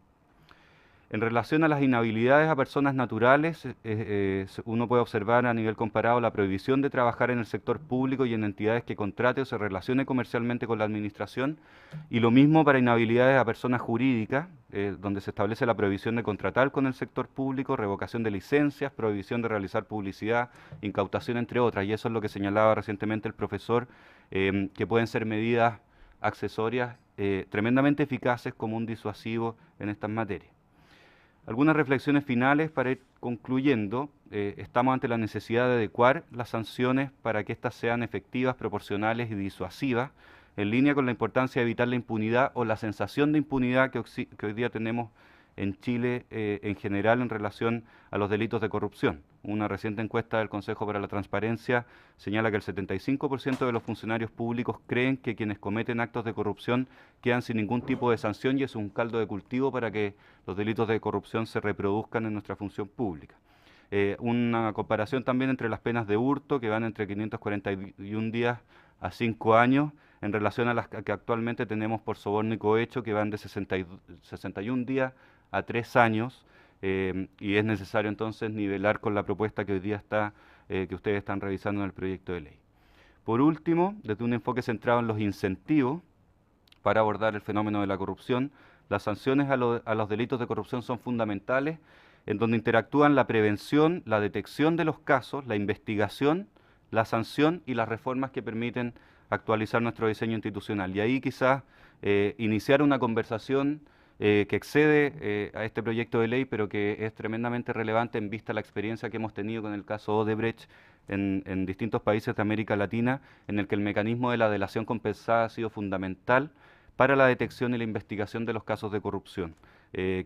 En relación a las inhabilidades a personas naturales, uno puede observar a nivel comparado la prohibición de trabajar en el sector público y en entidades que contrate o se relacione comercialmente con la administración, y lo mismo para inhabilidades a personas jurídicas, donde se establece la prohibición de contratar con el sector público, revocación de licencias, prohibición de realizar publicidad, incautación, entre otras, y eso es lo que señalaba recientemente el profesor, que pueden ser medidas accesorias tremendamente eficaces como un disuasivo en estas materias. Algunas reflexiones finales para ir concluyendo. Estamos ante la necesidad de adecuar las sanciones para que éstas sean efectivas, proporcionales y disuasivas, en línea con la importancia de evitar la impunidad o la sensación de impunidad que hoy día tenemos en Chile en general en relación a los delitos de corrupción. Una reciente encuesta del Consejo para la Transparencia señala que el 75% de los funcionarios públicos creen que quienes cometen actos de corrupción quedan sin ningún tipo de sanción, y es un caldo de cultivo para que los delitos de corrupción se reproduzcan en nuestra función pública. Una comparación también entre las penas de hurto, que van entre 541 días a 5 años, en relación a las que actualmente tenemos por soborno y cohecho, que van de 61 días a 3 años, y es necesario entonces nivelar con la propuesta que hoy día está, que ustedes están revisando en el proyecto de ley. Por último, desde un enfoque centrado en los incentivos para abordar el fenómeno de la corrupción, las sanciones a los delitos de corrupción son fundamentales, en donde interactúan la prevención, la detección de los casos, la investigación, la sanción y las reformas que permiten actualizar nuestro diseño institucional. Y ahí quizás iniciar una conversación que excede a este proyecto de ley, pero que es tremendamente relevante en vista de la experiencia que hemos tenido con el caso Odebrecht en distintos países de América Latina, en el que el mecanismo de la delación compensada ha sido fundamental para la detección y la investigación de los casos de corrupción.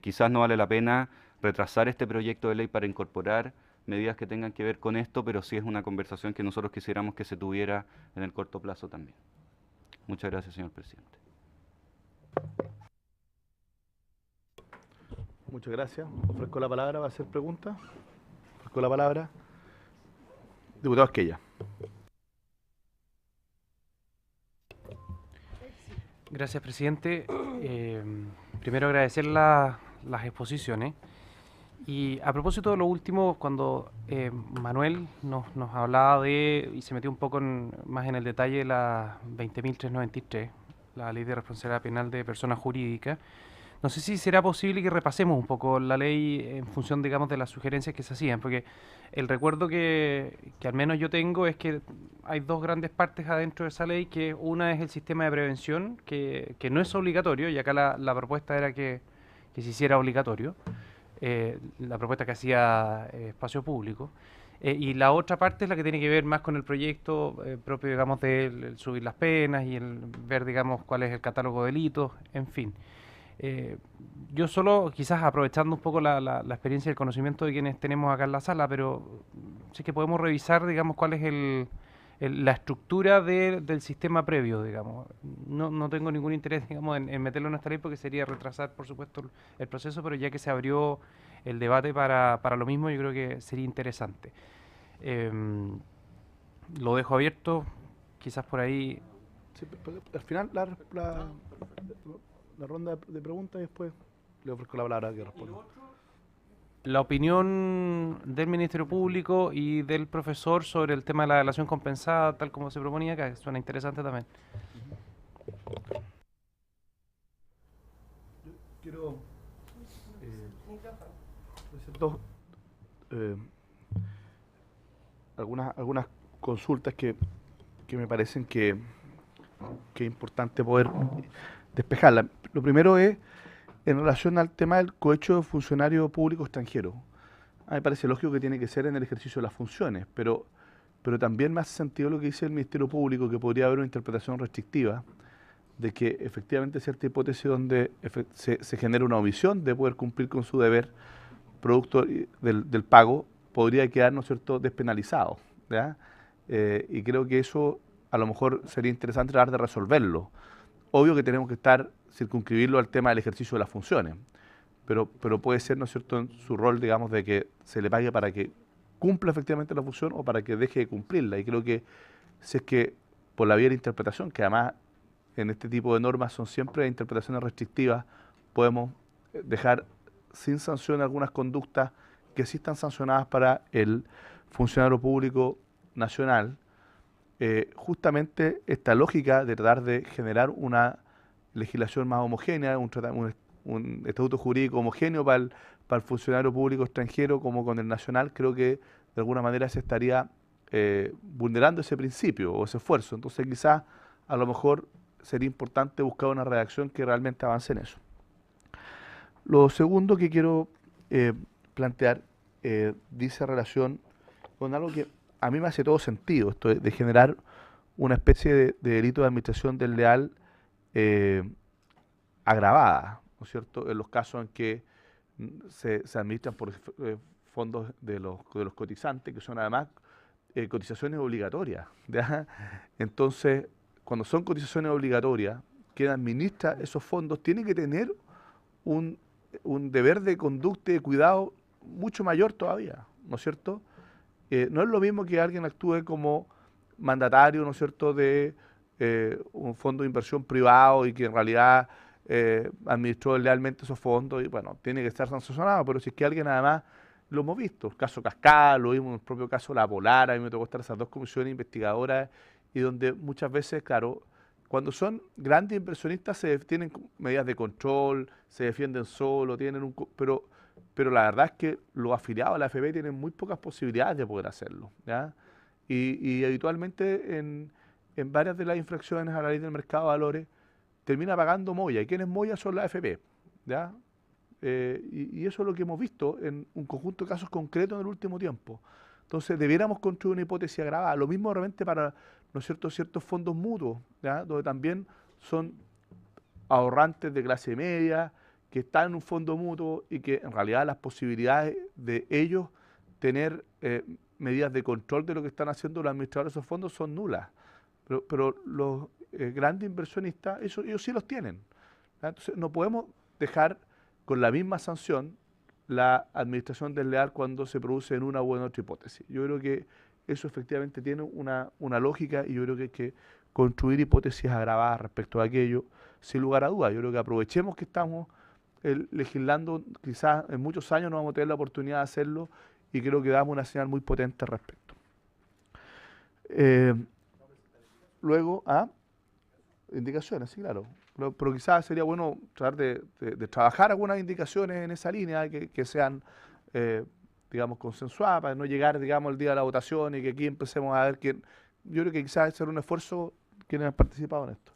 Quizás no vale la pena retrasar este proyecto de ley para incorporar medidas que tengan que ver con esto, pero sí es una conversación que nosotros quisiéramos que se tuviera en el corto plazo también. Muchas gracias, señor presidente. Muchas gracias. Ofrezco la palabra para hacer preguntas. ofrezco la palabra. Diputado Esquella. Gracias, presidente. Primero agradecer las exposiciones. Y a propósito de lo último, cuando Manuel nos hablaba y se metió un poco más en el detalle de la 20.393, la Ley de Responsabilidad Penal de Personas Jurídicas, no sé si será posible que repasemos un poco la ley en función, digamos, de las sugerencias que se hacían, porque el recuerdo que al menos yo tengo es que hay dos grandes partes adentro de esa ley, que una es el sistema de prevención, que no es obligatorio, y acá la propuesta era que se hiciera obligatorio, la propuesta que hacía Espacio Público, y la otra parte es la que tiene que ver más con el proyecto propio, digamos, de subir las penas y el ver, digamos, cuál es el catálogo de delitos, en fin. Yo solo, quizás aprovechando un poco la experiencia y el conocimiento de quienes tenemos acá en la sala, pero sí que podemos revisar, digamos, cuál es la estructura del sistema previo, digamos. No tengo ningún interés, digamos, en meterlo en esta ley porque sería retrasar, por supuesto, el proceso, pero ya que se abrió el debate para lo mismo, yo creo que sería interesante. Lo dejo abierto, quizás por ahí... Sí, al final la ronda de preguntas y después le ofrezco la palabra que responda. La opinión del Ministerio Público y del profesor sobre el tema de la delación compensada, tal como se proponía acá, que suena interesante también. Yo quiero hacer algunas consultas que me parecen que es importante poder despejarla. Lo primero es en relación al tema del cohecho de funcionario público extranjero. A mí me parece lógico que tiene que ser en el ejercicio de las funciones, pero también me hace sentido lo que dice el Ministerio Público, que podría haber una interpretación restrictiva de que efectivamente cierta hipótesis donde se genera una omisión de poder cumplir con su deber producto del pago, podría quedar, ¿no es cierto?, despenalizado, ¿ya? Y creo que eso a lo mejor sería interesante tratar de resolverlo. Obvio que tenemos que circunscribirlo al tema del ejercicio de las funciones, pero puede ser, ¿no es cierto?, en su rol, digamos, de que se le pague para que cumpla efectivamente la función o para que deje de cumplirla. Y creo que si es que por la vía de interpretación, que además en este tipo de normas son siempre interpretaciones restrictivas, podemos dejar sin sanción algunas conductas que sí están sancionadas para el funcionario público nacional. Justamente esta lógica de tratar de generar una legislación más homogénea, un estatuto jurídico homogéneo para el funcionario público extranjero como con el nacional, creo que de alguna manera se estaría vulnerando ese principio o ese esfuerzo. Entonces quizás a lo mejor sería importante buscar una redacción que realmente avance en eso. Lo segundo que quiero plantear dice relación con algo que a mí me hace todo sentido, esto de generar una especie de delito de administración desleal agravada, ¿no es cierto?, en los casos en que se administran por fondos de los cotizantes, que son además cotizaciones obligatorias, ¿ya? Entonces, cuando son cotizaciones obligatorias, quien administra esos fondos tiene que tener un deber de conducta y de cuidado mucho mayor todavía, ¿no es cierto? No es lo mismo que alguien actúe como mandatario, ¿no es cierto?, de un fondo de inversión privado y que en realidad administró lealmente esos fondos y bueno, tiene que estar sancionado, pero si es que alguien además, lo hemos visto, el caso Cascada, lo vimos en el propio caso La Polar, a mí me tocó estar esas dos comisiones investigadoras y donde muchas veces, claro, cuando son grandes inversionistas tienen medidas de control, se defienden solo, pero la verdad es que los afiliados a la AFP tienen muy pocas posibilidades de poder hacerlo, ¿ya? Y habitualmente en varias de las infracciones a la ley del mercado de valores termina pagando Moya. ¿Y quiénes Moya? Son las AFP, ¿ya? Y eso es lo que hemos visto en un conjunto de casos concretos en el último tiempo. Entonces debiéramos construir una hipótesis agravada. Lo mismo realmente para, ¿no es cierto?, ciertos fondos mutuos, ¿ya?, donde también son ahorrantes de clase media, que están en un fondo mutuo y que en realidad las posibilidades de ellos tener medidas de control de lo que están haciendo los administradores de esos fondos son nulas. Pero los grandes inversionistas, ellos sí los tienen, ¿ya? Entonces no podemos dejar con la misma sanción la administración desleal cuando se produce en una u en otra hipótesis. Yo creo que eso efectivamente tiene una lógica y yo creo que hay que construir hipótesis agravadas respecto a aquello, sin lugar a dudas. Yo creo que aprovechemos que estamos legislando, quizás en muchos años no vamos a tener la oportunidad de hacerlo y creo que damos una señal muy potente al respecto. Luego, indicaciones, sí, claro. Pero quizás sería bueno tratar de trabajar algunas indicaciones en esa línea que sean, digamos, consensuadas, para no llegar, digamos, el día de la votación y que aquí empecemos a ver quién. Yo creo que quizás hacer un esfuerzo quienes han participado en esto,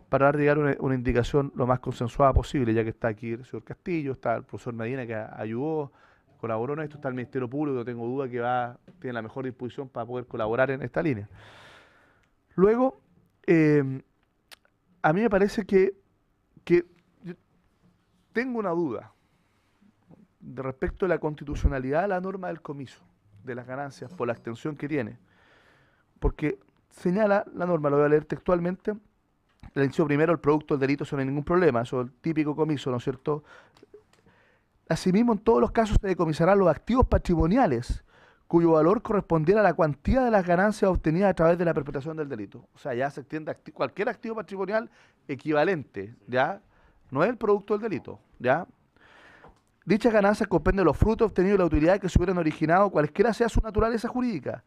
para dar, digamos, una indicación lo más consensuada posible, ya que está aquí el señor Castillo, está el profesor Medina que ayudó, colaboró en esto, está el Ministerio Público, no tengo duda que tiene la mejor disposición para poder colaborar en esta línea. Luego, a mí me parece que yo tengo una duda respecto a la constitucionalidad de la norma del comiso de las ganancias por la extensión que tiene. Porque señala la norma, lo voy a leer textualmente, el inciso primero, el producto del delito, eso no hay ningún problema, eso es el típico comiso, ¿no es cierto? Asimismo, en todos los casos se decomisarán los activos patrimoniales cuyo valor correspondiera a la cuantía de las ganancias obtenidas a través de la perpetración del delito. O sea, ya se extiende cualquier activo patrimonial equivalente, ¿ya? No es el producto del delito, ¿ya? Dichas ganancias comprenden los frutos obtenidos de la utilidad que se hubieran originado, cualesquiera sea su naturaleza jurídica.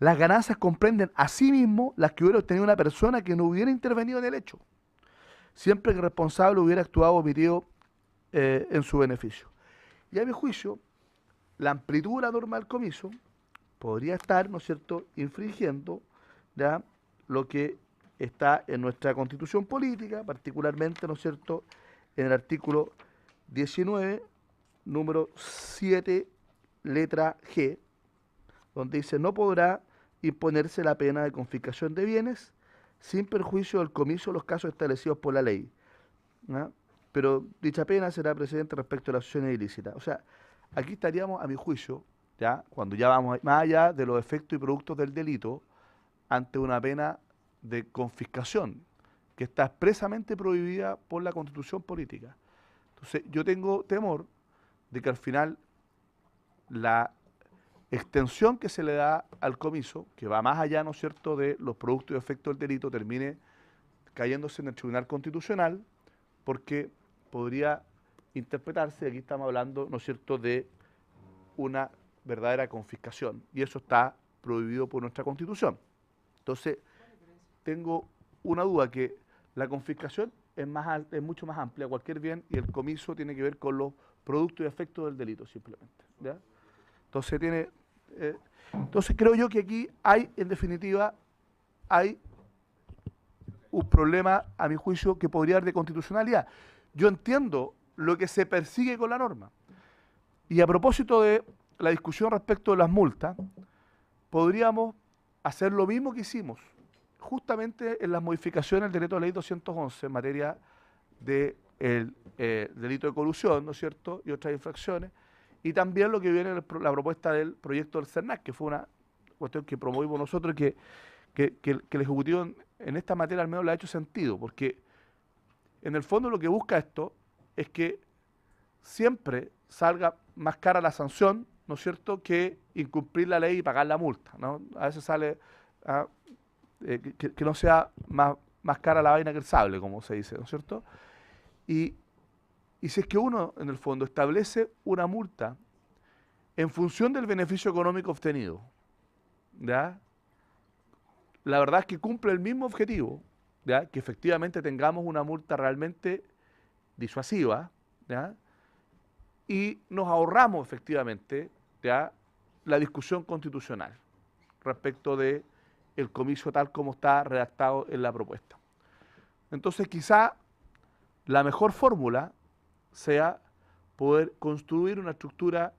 Las ganancias comprenden asimismo las que hubiera obtenido una persona que no hubiera intervenido en el hecho, siempre que el responsable hubiera actuado o omitido en su beneficio. Y a mi juicio, la amplitud de la norma del comiso podría estar, ¿no es cierto?, infringiendo, ¿ya?, lo que está en nuestra Constitución política, particularmente, ¿no es cierto?, en el artículo 19, número 7, letra G, donde dice: no podrá imponerse la pena de confiscación de bienes sin perjuicio del comiso en los casos establecidos por la ley, ¿no? Pero dicha pena será precedente respecto a las acciones ilícitas. O sea, aquí estaríamos, a mi juicio, ya cuando ya vamos más allá de los efectos y productos del delito, ante una pena de confiscación que está expresamente prohibida por la Constitución política. Entonces, yo tengo temor de que al final la extensión que se le da al comiso, que va más allá, ¿no es cierto?, de los productos y efectos del delito, termine cayéndose en el Tribunal Constitucional, porque podría interpretarse, aquí estamos hablando, ¿no es cierto?, de una verdadera confiscación, y eso está prohibido por nuestra Constitución. Entonces, tengo una duda, que la confiscación es mucho más amplia, cualquier bien, y el comiso tiene que ver con los productos y efectos del delito, simplemente, ¿ya? Entonces creo yo que aquí hay, en definitiva, hay un problema, a mi juicio, que podría haber de constitucionalidad. Yo entiendo lo que se persigue con la norma. Y a propósito de la discusión respecto de las multas, podríamos hacer lo mismo que hicimos justamente en las modificaciones del decreto de ley 211 en materia de delito de colusión, ¿no es cierto?, y otras infracciones, y también lo que viene en la propuesta del proyecto del CERNAC, que fue una cuestión que promovimos nosotros, que el Ejecutivo en esta materia al menos le ha hecho sentido, porque en el fondo lo que busca esto es que siempre salga más cara la sanción, ¿no es cierto?, que incumplir la ley y pagar la multa, ¿no? A veces sale que no sea más cara la vaina que el sable, como se dice, ¿no es cierto? Y si es que uno, en el fondo, establece una multa en función del beneficio económico obtenido, ¿ya?, la verdad es que cumple el mismo objetivo, ¿ya?, que efectivamente tengamos una multa realmente disuasiva, ¿ya?, y nos ahorramos efectivamente, ¿ya?, la discusión constitucional respecto de el comiso tal como está redactado en la propuesta. Entonces, quizá la mejor fórmula sea poder construir una estructura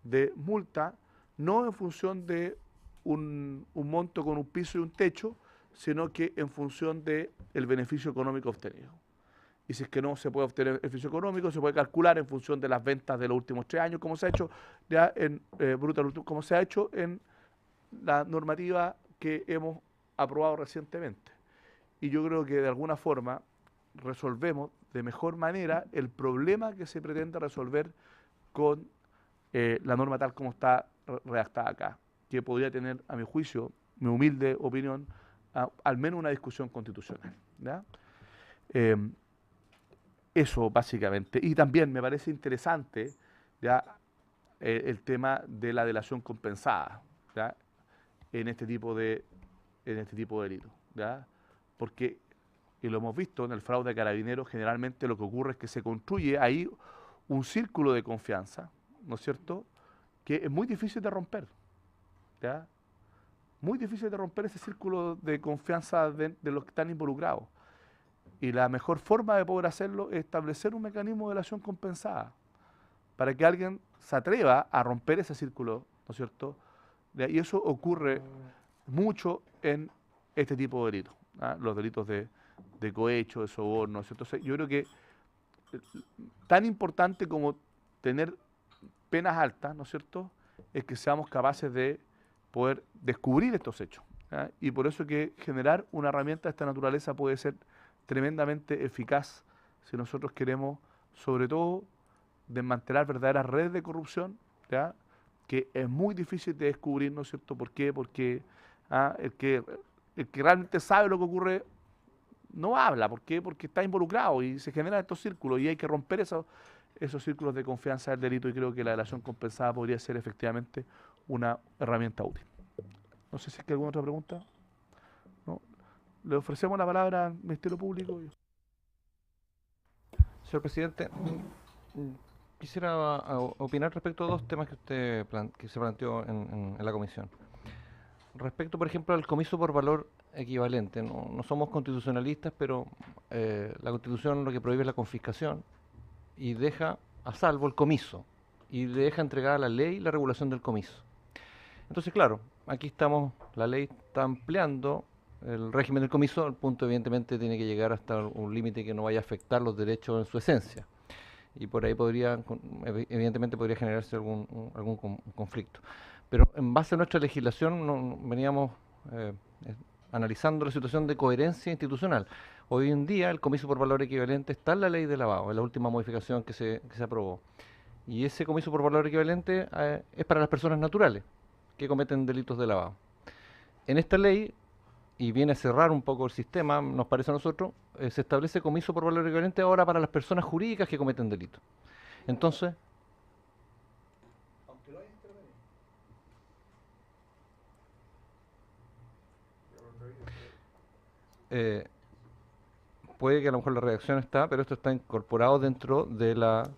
de multa no en función de un monto con un piso y un techo, sino que en función del beneficio económico obtenido. Y si es que no se puede obtener beneficio económico, se puede calcular en función de las ventas de los últimos 3 años, como se ha hecho ya en como se ha hecho en la normativa que hemos aprobado recientemente. Y yo creo que de alguna forma resolvemos de mejor manera el problema que se pretende resolver con la norma tal como está redactada acá, que podría tener, a mi juicio, mi humilde opinión, al menos una discusión constitucional. ¿Ya? Eso básicamente. Y también me parece interesante ya el tema de la delación compensada, ¿ya? En este tipo de delitos, ¿ya? Porque, y lo hemos visto en el fraude a carabineros, generalmente lo que ocurre es que se construye ahí un círculo de confianza, ¿no es cierto?, que es muy difícil de romper, ¿ya? Muy difícil de romper ese círculo de confianza de los que están involucrados. Y la mejor forma de poder hacerlo es establecer un mecanismo de delación compensada para que alguien se atreva a romper ese círculo, ¿no es cierto? Y eso ocurre mucho en este tipo de delitos, ¿ah? Los delitos de cohecho, de soborno, ¿no es cierto? Entonces, yo creo que tan importante como tener penas altas, ¿no es cierto?, es que seamos capaces de poder descubrir estos hechos, ¿ah? Y por eso que generar una herramienta de esta naturaleza puede ser tremendamente eficaz si nosotros queremos, sobre todo, desmantelar verdaderas redes de corrupción, ¿ya?, que es muy difícil de descubrir, ¿no es cierto? ¿Por qué? Porque el que realmente sabe lo que ocurre no habla. ¿Por qué? Porque está involucrado y se generan estos círculos y hay que romper esos círculos de confianza del delito, y creo que la delación compensada podría ser efectivamente una herramienta útil. No sé si hay alguna otra pregunta. ¿No? Le ofrecemos la palabra al Ministerio Público. Señor presidente, quisiera opinar respecto a dos temas que usted que se planteó en la comisión. Respecto, por ejemplo, al comiso por valor equivalente. No somos constitucionalistas, pero la Constitución lo que prohíbe es la confiscación y deja a salvo el comiso y deja entregada a la ley la regulación del comiso. Entonces, claro, aquí la ley está ampliando el régimen del comiso. El punto, evidentemente, tiene que llegar hasta un límite que no vaya a afectar los derechos en su esencia. Y por ahí evidentemente podría generarse algún conflicto. Pero en base a nuestra legislación veníamos analizando la situación de coherencia institucional. Hoy en día el comiso por valor equivalente está en la ley de lavado, en la última modificación que se aprobó. Y ese comiso por valor equivalente es para las personas naturales que cometen delitos de lavado. En esta ley, y viene a cerrar un poco el sistema, nos parece a nosotros, se establece comiso por valor equivalente ahora para las personas jurídicas que cometen delitos. Entonces, puede que a lo mejor la redacción está, pero esto está incorporado dentro de la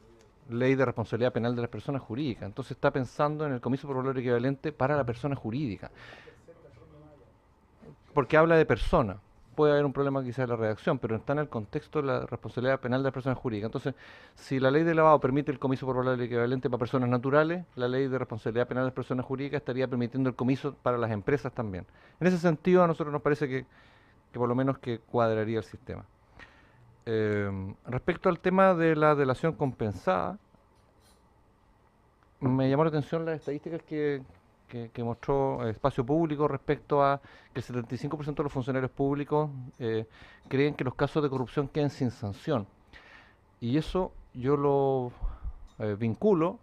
ley de responsabilidad penal de las personas jurídicas. Entonces está pensando en el comiso por valor equivalente para la persona jurídica, porque habla de persona. Puede haber un problema quizás en la redacción, pero está en el contexto de la responsabilidad penal de las personas jurídicas. Entonces, si la ley de lavado permite el comiso por valor equivalente para personas naturales, la ley de responsabilidad penal de las personas jurídicas estaría permitiendo el comiso para las empresas también. En ese sentido, a nosotros nos parece que por lo menos que cuadraría el sistema. Respecto al tema de la delación compensada, me llamó la atención las estadísticas que mostró Espacio Público respecto a que el 75% de los funcionarios públicos creen que los casos de corrupción queden sin sanción. Y eso yo lo vinculo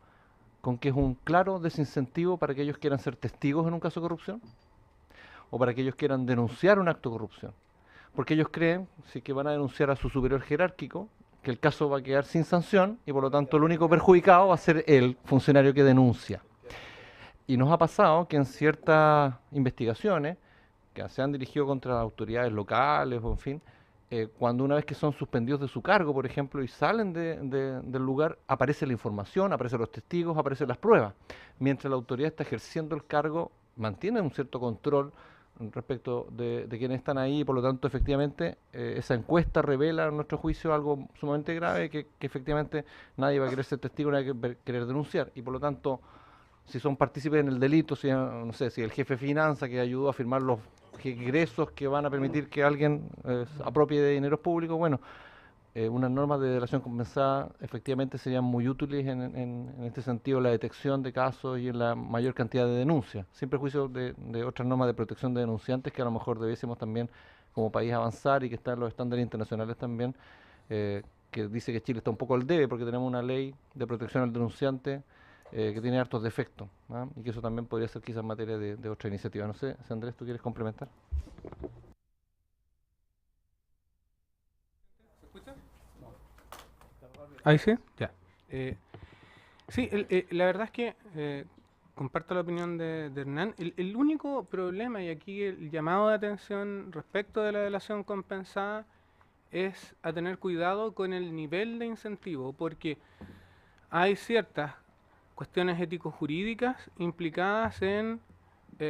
con que es un claro desincentivo para que ellos quieran ser testigos en un caso de corrupción o para que ellos quieran denunciar un acto de corrupción. Porque ellos creen, si que van a denunciar a su superior jerárquico, que el caso va a quedar sin sanción y por lo tanto el único perjudicado va a ser el funcionario que denuncia. Y nos ha pasado que en ciertas investigaciones que se han dirigido contra autoridades locales o en fin, cuando una vez que son suspendidos de su cargo, por ejemplo, y salen del lugar, aparece la información, aparecen los testigos, aparecen las pruebas. Mientras la autoridad está ejerciendo el cargo, mantiene un cierto control respecto de quienes están ahí, y por lo tanto, efectivamente, esa encuesta revela, a nuestro juicio, algo sumamente grave, que efectivamente nadie va a querer ser testigo, nadie va a querer denunciar, y por lo tanto, si son partícipes en el delito, si, no sé, si el jefe de finanzas que ayudó a firmar los ingresos que van a permitir que alguien apropie de dineros públicos, bueno, unas normas de delación compensada efectivamente serían muy útiles en este sentido, la detección de casos y en la mayor cantidad de denuncias, sin perjuicio de otras normas de protección de denunciantes que a lo mejor debiésemos también como país avanzar y que están en los estándares internacionales también, que dice que Chile está un poco al debe porque tenemos una ley de protección al denunciante que tiene hartos defectos, ¿ah? Y que eso también podría ser quizás materia de otra iniciativa. No sé, si Andrés, ¿tú quieres complementar? ¿Se escucha? ¿Ahí sí? Ya. Sí, la verdad es que comparto la opinión de Hernán. El único problema, y aquí el llamado de atención respecto de la delación compensada, es a tener cuidado con el nivel de incentivo, porque hay ciertas cuestiones ético-jurídicas implicadas en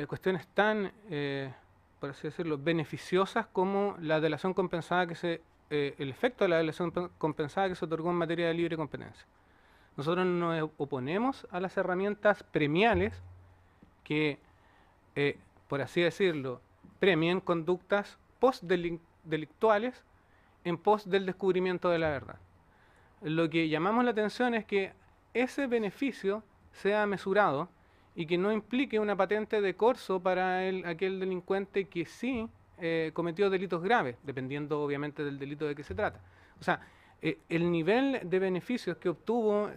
cuestiones tan, por así decirlo, beneficiosas como la delación compensada el efecto de la delación compensada que se otorgó en materia de libre competencia. Nosotros nos oponemos a las herramientas premiales que, por así decirlo, premien conductas postdelictuales en pos del descubrimiento de la verdad. Lo que llamamos la atención es que ese beneficio sea mesurado y que no implique una patente de corso para aquel delincuente que sí cometió delitos graves, dependiendo obviamente del delito de que se trata. O sea, el nivel de beneficios que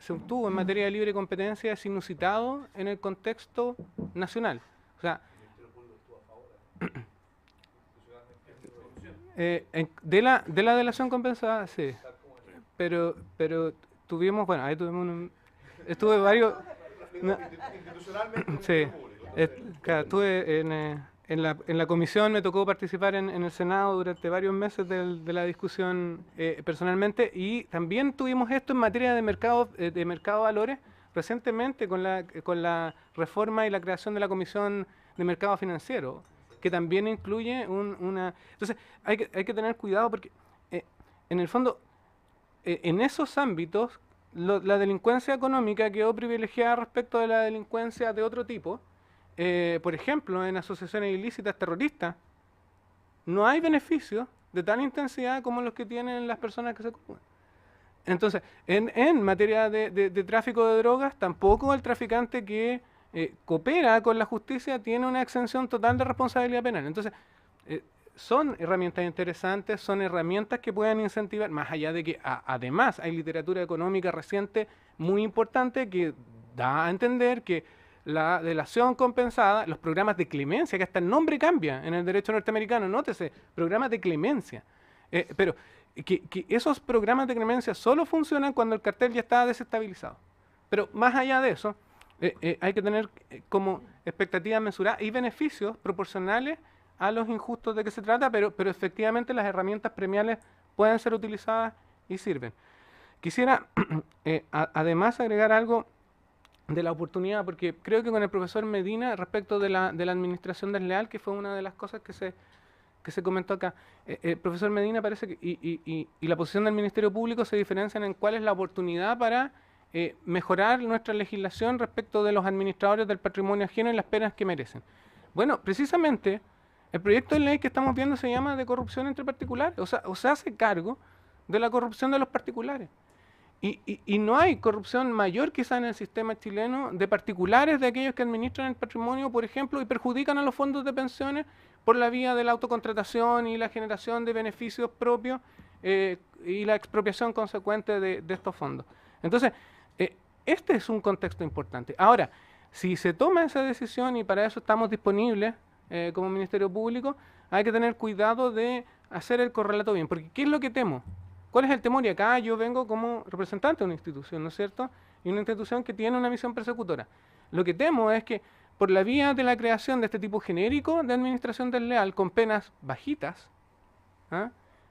se obtuvo en materia de libre competencia es inusitado en el contexto nacional. O sea, de la delación compensada, sí. Pero tuvimos, bueno, ahí tuvimos estuve varios... Sí, claro, estuve en la comisión, me tocó participar en el Senado durante varios meses de la discusión personalmente, y también tuvimos esto en materia de mercado de valores recientemente con la reforma y la creación de la Comisión de Mercado Financiero, que también incluye una... Entonces, hay que tener cuidado porque, en el fondo, en esos ámbitos, la delincuencia económica quedó privilegiada respecto de la delincuencia de otro tipo. Por ejemplo, en asociaciones ilícitas terroristas, no hay beneficios de tal intensidad como los que tienen las personas que se ocupan. Entonces, en materia de tráfico de drogas, tampoco el traficante que coopera con la justicia tiene una exención total de responsabilidad penal. Entonces, son herramientas interesantes, son herramientas que pueden incentivar, más allá de que además hay literatura económica reciente muy importante que da a entender que la delación compensada, los programas de clemencia, que hasta el nombre cambia en el derecho norteamericano, nótese, programas de clemencia, pero que esos programas de clemencia solo funcionan cuando el cartel ya está desestabilizado. Pero más allá de eso, hay que tener como expectativas mesuradas y beneficios proporcionales a los injustos de que se trata, pero efectivamente las herramientas premiales pueden ser utilizadas y sirven. Quisiera además agregar algo de la oportunidad, porque creo que con el profesor Medina, respecto de la administración desleal, que fue una de las cosas que se comentó acá, el profesor Medina parece que, y la posición del Ministerio Público se diferencian en cuál es la oportunidad para mejorar nuestra legislación respecto de los administradores del patrimonio ajeno y las penas que merecen. Bueno, precisamente el proyecto de ley que estamos viendo se llama de corrupción entre particulares, o sea, hace cargo de la corrupción de los particulares. Y no hay corrupción mayor quizá en el sistema chileno de particulares, de aquellos que administran el patrimonio, por ejemplo, y perjudican a los fondos de pensiones por la vía de la autocontratación y la generación de beneficios propios y la expropiación consecuente de estos fondos. Entonces, este es un contexto importante. Ahora, si se toma esa decisión, y para eso estamos disponibles como Ministerio Público, hay que tener cuidado de hacer el correlato bien, porque ¿qué es lo que temo? ¿Cuál es el temor? Y acá yo vengo como representante de una institución, ¿no es cierto? Y una institución que tiene una misión persecutora. Lo que temo es que por la vía de la creación de este tipo genérico de administración desleal con penas bajitas,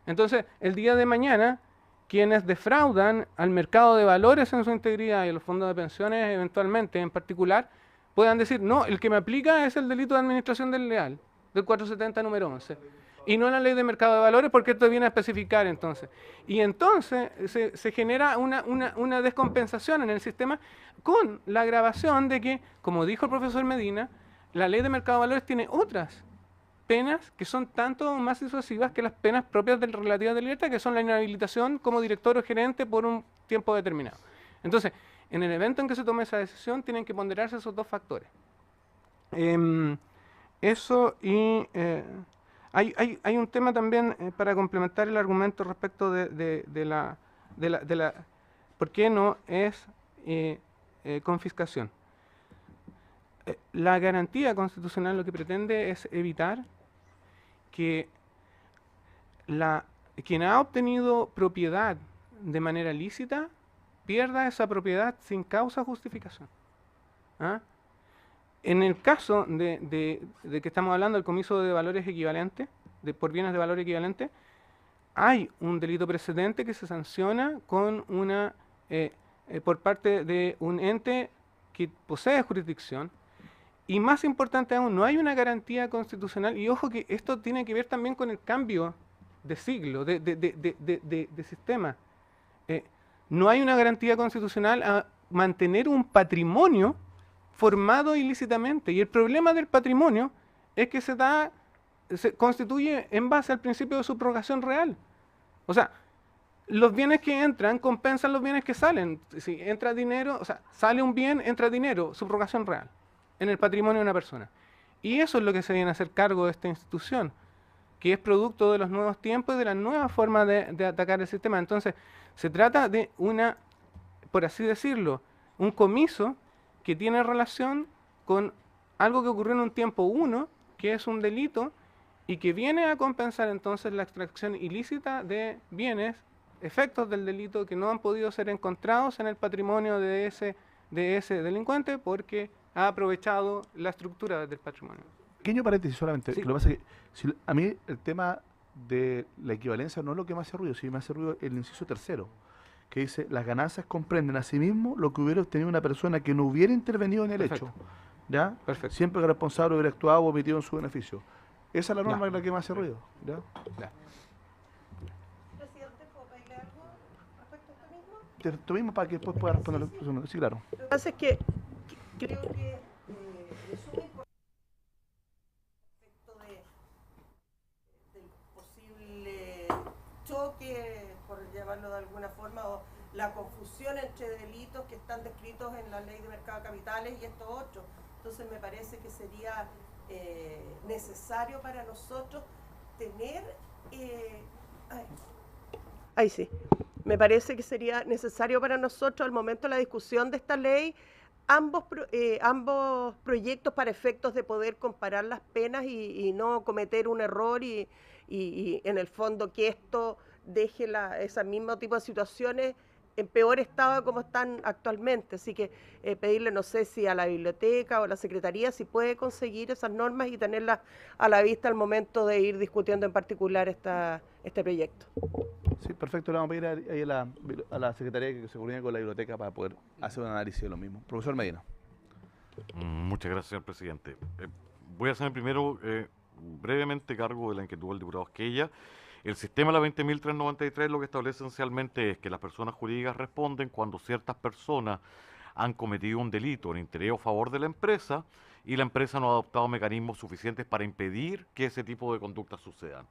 entonces el día de mañana quienes defraudan al mercado de valores en su integridad y a los fondos de pensiones eventualmente en particular, puedan decir, no, el que me aplica es el delito de administración desleal, del 470 número 11, y no la ley de mercado de valores, porque esto viene a especificar entonces. Y entonces se genera una descompensación en el sistema con la agravación de que, como dijo el profesor Medina, la ley de mercado de valores tiene otras penas que son tanto más disuasivas que las penas propias del relativo de libertad, que son la inhabilitación como director o gerente por un tiempo determinado. Entonces, en el evento en que se tome esa decisión, tienen que ponderarse esos dos factores. Eso y... hay un tema también para complementar el argumento respecto de ¿por qué no es confiscación? La garantía constitucional lo que pretende es evitar que quien ha obtenido propiedad de manera lícita pierda esa propiedad sin causa o justificación. ¿Ah? En el caso de que estamos hablando del comiso de valores equivalentes, por bienes de valor equivalente, hay un delito precedente que se sanciona con por parte de un ente que posee jurisdicción. Y más importante aún, no hay una garantía constitucional, y ojo que esto tiene que ver también con el cambio de siglo, de sistema. No hay una garantía constitucional a mantener un patrimonio formado ilícitamente. Y el problema del patrimonio es que se constituye en base al principio de subrogación real. O sea, los bienes que entran compensan los bienes que salen. Si entra dinero, o sea, sale un bien, entra dinero, subrogación real, en el patrimonio de una persona. Y eso es lo que se viene a hacer cargo de esta institución, que es producto de los nuevos tiempos y de la nueva forma de atacar el sistema. Entonces, se trata de por así decirlo, un comiso que tiene relación con algo que ocurrió en un tiempo 1, que es un delito, y que viene a compensar entonces la extracción ilícita de bienes, efectos del delito que no han podido ser encontrados en el patrimonio de ese delincuente porque ha aprovechado la estructura del patrimonio. Pequeño paréntesis solamente. Sí. Lo que pasa es que a mí el tema de la equivalencia no es lo que me hace ruido, sino me hace ruido el inciso tercero, que dice, las ganancias comprenden asimismo lo que hubiera obtenido una persona que no hubiera intervenido en el Perfecto. hecho. ¿Ya? Perfecto. Siempre que el responsable hubiera actuado o omitido en su beneficio. Esa es la norma Ya. la que me hace ruido. ¿Ya? Ya. Presidente, ¿puedo pedirle algo respecto a esto mismo? Esto mismo para que después pueda responder. Sí, claro. Lo que pasa es que creo que es muy importante respecto del posible choque, por llamarlo de alguna forma, o la confusión entre delitos que están descritos en la ley de mercado de capitales y estos otros. Entonces me parece que sería necesario para nosotros tener... Ahí sí. Me parece que sería necesario para nosotros, al momento de la discusión de esta ley, ambos proyectos para efectos de poder comparar las penas y no cometer un error y en el fondo que esto deje ese mismo tipo de situaciones en peor estado como están actualmente. Así que pedirle, no sé si a la biblioteca o a la secretaría, si puede conseguir esas normas y tenerlas a la vista al momento de ir discutiendo en particular este proyecto. Sí, perfecto. Le vamos a pedir ahí a la Secretaría que se coordine con la biblioteca para poder hacer un análisis de lo mismo. Profesor Medina. Muchas gracias, señor presidente. Voy a hacer primero brevemente cargo de la inquietud del diputado Esquella. El sistema de la 20.393 lo que establece esencialmente es que las personas jurídicas responden cuando ciertas personas han cometido un delito en interés o favor de la empresa y la empresa no ha adoptado mecanismos suficientes para impedir que ese tipo de conductas sucedan.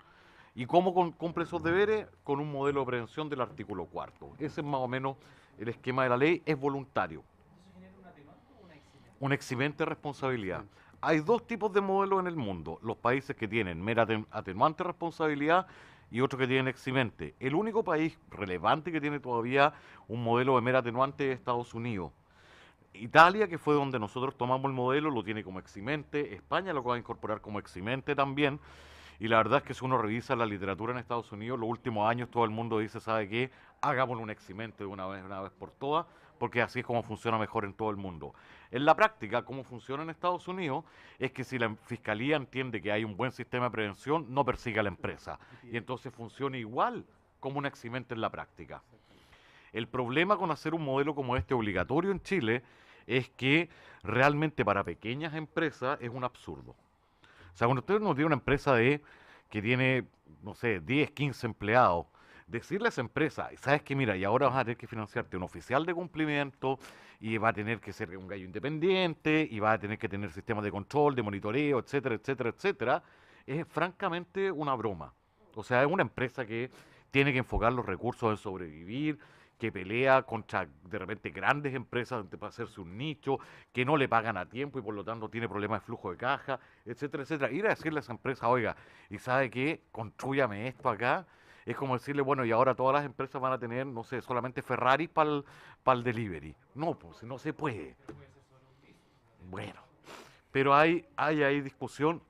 ¿Y cómo cumple esos deberes? Con un modelo de prevención del artículo 4. Ese es más o menos el esquema de la ley, es voluntario. ¿Eso genera un atenuante o una eximente? Una eximente responsabilidad. Hay dos tipos de modelos en el mundo, los países que tienen mera atenuante responsabilidad y otros que tienen eximente. El único país relevante que tiene todavía un modelo de mera atenuante es Estados Unidos. Italia, que fue donde nosotros tomamos el modelo, lo tiene como eximente. España lo va a incorporar como eximente también. Y la verdad es que si uno revisa la literatura en Estados Unidos, los últimos años todo el mundo dice, ¿sabe qué? Hagámosle un eximente de una vez por todas, porque así es como funciona mejor en todo el mundo. En la práctica, cómo funciona en Estados Unidos, es que si la Fiscalía entiende que hay un buen sistema de prevención, no persigue a la empresa. Y entonces funciona igual como un eximente en la práctica. El problema con hacer un modelo como este obligatorio en Chile es que realmente para pequeñas empresas es un absurdo. O sea, cuando usted no tiene una empresa que tiene, no sé, 10, 15 empleados, decirle a esa empresa, ¿sabes qué? Mira, y ahora vas a tener que financiarte un oficial de cumplimiento y va a tener que ser un gallo independiente y va a tener que tener sistemas de control, de monitoreo, etcétera, etcétera, etcétera, es francamente una broma. O sea, es una empresa que tiene que enfocar los recursos en sobrevivir, que pelea contra de repente grandes empresas para hacerse un nicho, que no le pagan a tiempo y por lo tanto tiene problemas de flujo de caja, etcétera, etcétera. Ir a decirle a esa empresa, oiga, ¿y sabe qué? Constrúyame esto acá. Es como decirle, bueno, y ahora todas las empresas van a tener, no sé, solamente Ferrari para el delivery. No, pues no se puede. Bueno, pero hay ahí discusión.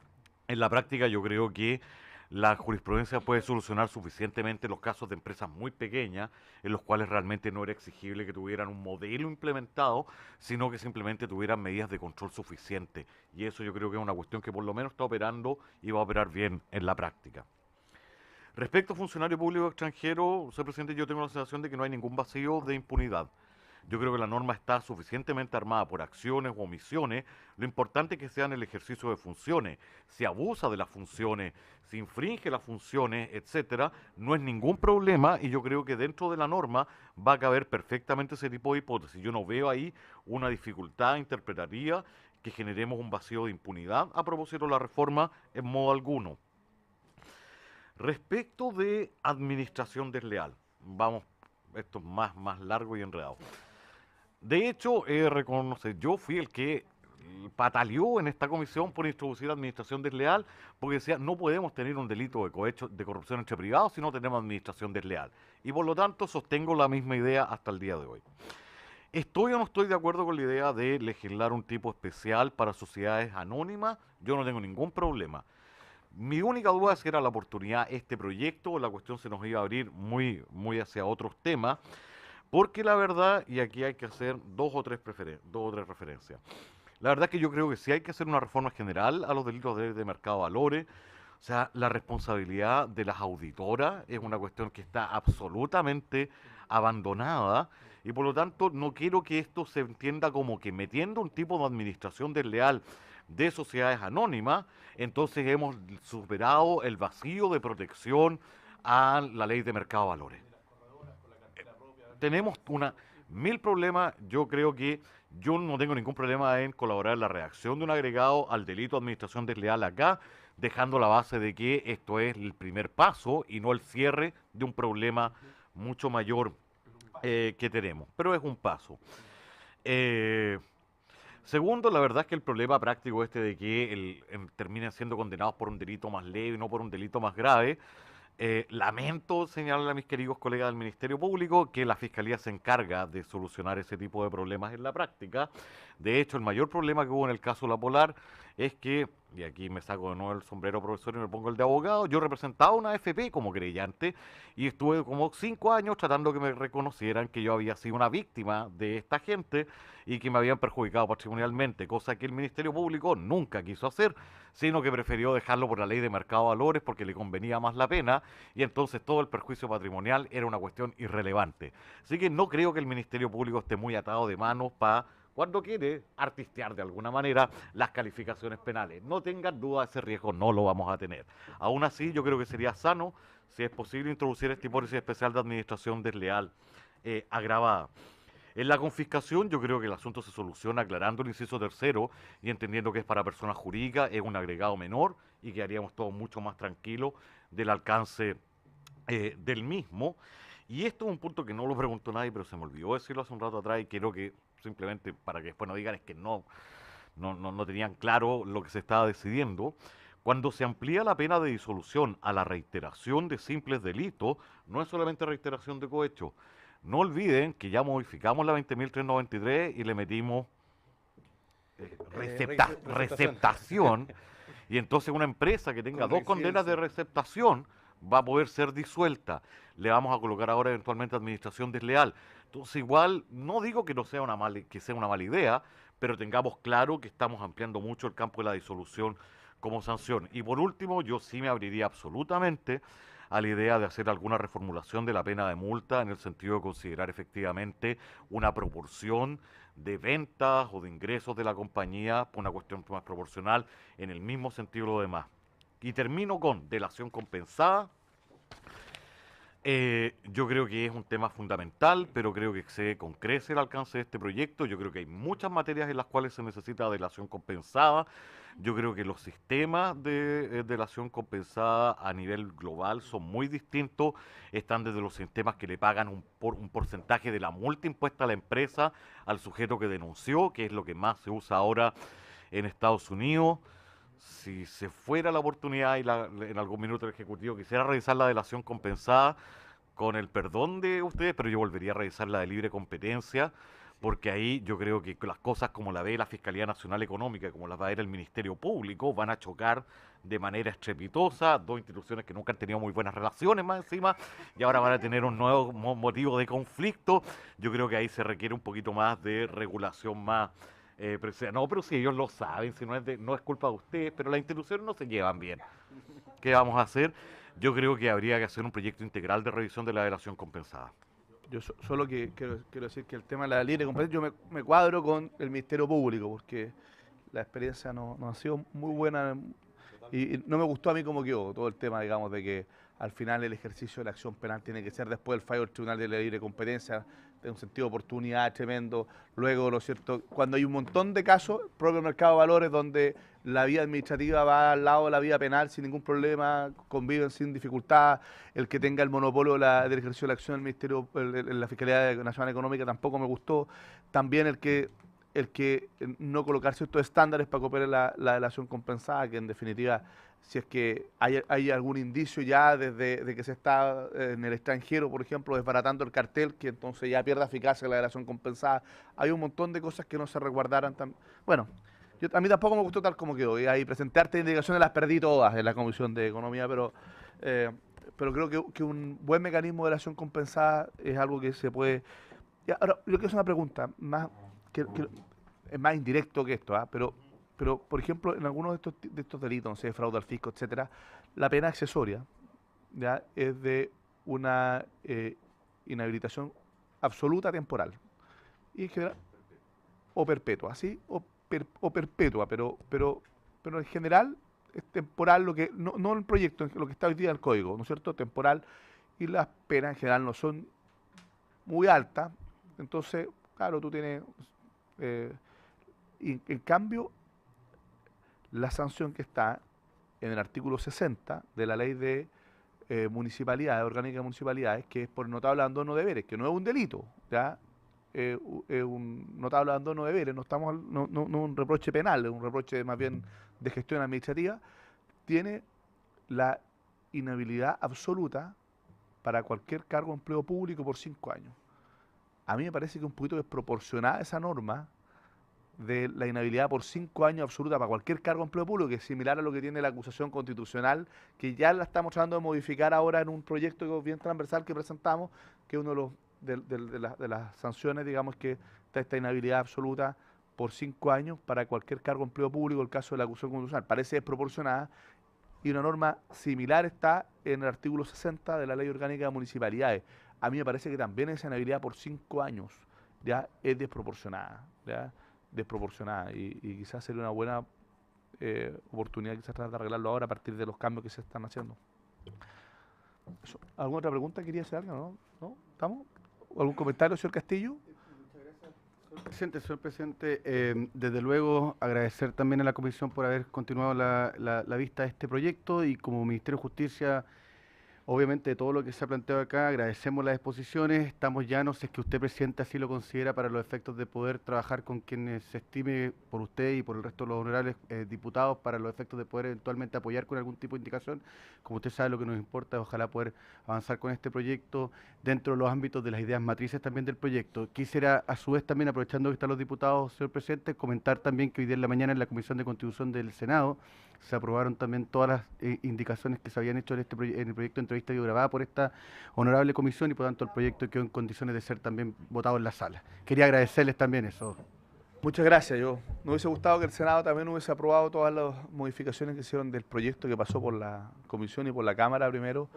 En la práctica yo creo que la jurisprudencia puede solucionar suficientemente los casos de empresas muy pequeñas en los cuales realmente no era exigible que tuvieran un modelo implementado, sino que simplemente tuvieran medidas de control suficientes. Y eso yo creo que es una cuestión que por lo menos está operando y va a operar bien en la práctica. Respecto a funcionario público extranjero, señor presidente, yo tengo la sensación de que no hay ningún vacío de impunidad. Yo creo que la norma está suficientemente armada por acciones o omisiones. Lo importante es que sea en el ejercicio de funciones. Si abusa de las funciones, si infringe las funciones, etcétera, no es ningún problema y yo creo que dentro de la norma va a caber perfectamente ese tipo de hipótesis. Yo no veo ahí una dificultad interpretativa que generemos un vacío de impunidad a propósito de la reforma en modo alguno. Respecto de administración desleal, vamos, esto es más largo y enredado. De hecho, yo fui el que pataleó en esta comisión por introducir administración desleal, porque decía, no podemos tener un delito de cohecho, de corrupción entre privados si no tenemos administración desleal. Y por lo tanto, sostengo la misma idea hasta el día de hoy. ¿Estoy o no estoy de acuerdo con la idea de legislar un tipo especial para sociedades anónimas? Yo no tengo ningún problema. Mi única duda es si era la oportunidad este proyecto o la cuestión se nos iba a abrir muy hacia otros temas. Porque la verdad, y aquí hay que hacer dos o tres referencias. La verdad es que yo creo que sí hay que hacer una reforma general a los delitos de mercado de valores. O sea, la responsabilidad de las auditoras es una cuestión que está absolutamente abandonada y por lo tanto no quiero que esto se entienda como que metiendo un tipo de administración desleal de sociedades anónimas, entonces hemos superado el vacío de protección a la ley de mercado de valores. Tenemos mil problemas. Yo creo que yo no tengo ningún problema en colaborar en la redacción de un agregado al delito de administración desleal acá, dejando la base de que esto es el primer paso y no el cierre de un problema mucho mayor que tenemos. Pero es un paso. Segundo, la verdad es que el problema práctico de que terminen siendo condenados por un delito más leve y no por un delito más grave. Lamento señalarle a mis queridos colegas del Ministerio Público que la Fiscalía se encarga de solucionar ese tipo de problemas en la práctica. De hecho, el mayor problema que hubo en el caso La Polar es que, y aquí me saco de nuevo el sombrero profesor y me pongo el de abogado, yo representaba una AFP como creyente y estuve como 5 años tratando que me reconocieran que yo había sido una víctima de esta gente y que me habían perjudicado patrimonialmente, cosa que el Ministerio Público nunca quiso hacer, sino que prefirió dejarlo por la ley de mercado de valores porque le convenía más la pena y entonces todo el perjuicio patrimonial era una cuestión irrelevante. Así que no creo que el Ministerio Público esté muy atado de manos para cuando quiere artistear de alguna manera las calificaciones penales. No tengan duda, ese riesgo no lo vamos a tener. Aún así, yo creo que sería sano, si es posible, introducir esta hipótesis especial de administración desleal agravada. En la confiscación yo creo que el asunto se soluciona aclarando el inciso tercero y entendiendo que es para personas jurídicas, es un agregado menor y que haríamos todo mucho más tranquilo del alcance del mismo. Y esto es un punto que no lo preguntó nadie, pero se me olvidó decirlo hace un rato atrás y quiero que simplemente para que después no digan es que no tenían claro lo que se estaba decidiendo. Cuando se amplía la pena de disolución a la reiteración de simples delitos, no es solamente reiteración de cohecho. No olviden que ya modificamos la 20.393 y le metimos receptación. Y entonces una empresa que tenga dos condenas de receptación va a poder ser disuelta. Le vamos a colocar ahora eventualmente administración desleal. Entonces igual, no digo que no sea que sea una mala idea, pero tengamos claro que estamos ampliando mucho el campo de la disolución como sanción. Y por último, yo sí me abriría absolutamente a la idea de hacer alguna reformulación de la pena de multa en el sentido de considerar efectivamente una proporción de ventas o de ingresos de la compañía por una cuestión más proporcional en el mismo sentido de lo demás. Y termino con delación compensada. Yo creo que es un tema fundamental, pero creo que se concrece el alcance de este proyecto. Yo creo que hay muchas materias en las cuales se necesita delación compensada. Yo creo que los sistemas de delación compensada a nivel global son muy distintos. Están desde los sistemas que le pagan un porcentaje de la multa impuesta a la empresa al sujeto que denunció, que es lo que más se usa ahora en Estados Unidos. si se fuera la oportunidad y en algún minuto el Ejecutivo quisiera revisar la delación compensada, con el perdón de ustedes, pero yo volvería a revisar la de libre competencia, porque ahí yo creo que las cosas como la ve la Fiscalía Nacional Económica, como las va a ver el Ministerio Público, van a chocar de manera estrepitosa, dos instituciones que nunca han tenido muy buenas relaciones más encima, y ahora van a tener un nuevo motivo de conflicto. Yo creo que ahí se requiere un poquito más de regulación más. No, pero si ellos lo saben, si no es culpa de ustedes, pero las instituciones no se llevan bien. ¿Qué vamos a hacer? Yo creo que habría que hacer un proyecto integral de revisión de la delación compensada. Yo solo quiero decir que el tema de la libre competencia, yo me cuadro con el Ministerio Público, porque la experiencia no ha sido muy buena y no me gustó a mí como quedó todo el tema, digamos, de que al final el ejercicio de la acción penal tiene que ser después del fallo del Tribunal de la Libre Competencia, de un sentido de oportunidad tremendo. Luego, ¿no es cierto?, cuando hay un montón de casos, propio mercado de valores, donde la vía administrativa va al lado de la vía penal sin ningún problema, conviven sin dificultad, el que tenga el monopolio del ejercicio de la acción del Ministerio, la Fiscalía Nacional Económica tampoco me gustó. También el que no colocar ciertos estándares para que opere la delación compensada, que en definitiva, si es que hay algún indicio ya desde de que se está en el extranjero, por ejemplo, desbaratando el cartel, que entonces ya pierde eficacia la delación compensada. Hay un montón de cosas que no se resguardaran. Bueno, a mí tampoco me gustó tal como quedó. Y ahí presenté hartas indicaciones, las perdí todas en la Comisión de Economía, pero creo que un buen mecanismo de delación compensada es algo que se puede... Y ahora, yo quiero hacer una pregunta más... que es más indirecto que esto, pero por ejemplo, en algunos de estos delitos, no sé, fraude al fisco, etcétera, la pena accesoria ya es de una inhabilitación absoluta temporal y en general, o perpetua, ¿sí? O perpetua, pero en general es temporal, lo que no el proyecto, lo que está hoy día en el código, ¿no es cierto? Temporal, y las penas en general no son muy altas, entonces, claro, tú tienes... y en cambio, la sanción que está en el artículo 60 de la ley de municipalidades, orgánica de municipalidades, que es por notable abandono de deberes, que no es un delito, ¿ya? Es un notable abandono de deberes, no un reproche penal, es un reproche más bien de gestión administrativa, tiene la inhabilidad absoluta para cualquier cargo de empleo público por 5 años. A mí me parece que es un poquito desproporcionada esa norma de la inhabilidad por 5 años absoluta para cualquier cargo de empleo público, que es similar a lo que tiene la acusación constitucional, que ya la estamos tratando de modificar ahora en un proyecto bien transversal que presentamos, que es uno de los de las sanciones, digamos, que está esta inhabilidad absoluta por 5 años para cualquier cargo de empleo público, el caso de la acusación constitucional. Parece desproporcionada, y una norma similar está en el artículo 60 de la Ley Orgánica de Municipalidades. A mí me parece que también esa inhabilidad por 5 años ya es desproporcionada, ¿ya? Desproporcionada, y quizás sería una buena oportunidad quizás tratar de arreglarlo ahora a partir de los cambios que se están haciendo. Eso. ¿Alguna otra pregunta? ¿Quería hacer algo? ¿No? ¿Estamos? ¿Algún comentario, señor Castillo? Señor presidente, desde luego agradecer también a la Comisión por haber continuado la vista de este proyecto, y como Ministerio de Justicia, obviamente de todo lo que se ha planteado acá, agradecemos las exposiciones, estamos llanos, si es que usted, presidente, así lo considera, para los efectos de poder trabajar con quienes se estime por usted y por el resto de los honorables diputados, para los efectos de poder eventualmente apoyar con algún tipo de indicación. Como usted sabe, lo que nos importa es ojalá poder avanzar con este proyecto dentro de los ámbitos de las ideas matrices también del proyecto. Quisiera, a su vez, también, aprovechando que están los diputados, señor presidente, comentar también que hoy día en la mañana en la Comisión de Constitución del Senado se aprobaron también todas las indicaciones que se habían hecho en el proyecto de entrevista grabada por esta honorable comisión, y por tanto el proyecto quedó en condiciones de ser también votado en la sala. Quería agradecerles también eso. Muchas gracias. Yo me hubiese gustado que el Senado también hubiese aprobado todas las modificaciones que hicieron del proyecto que pasó por la comisión y por la Cámara primero.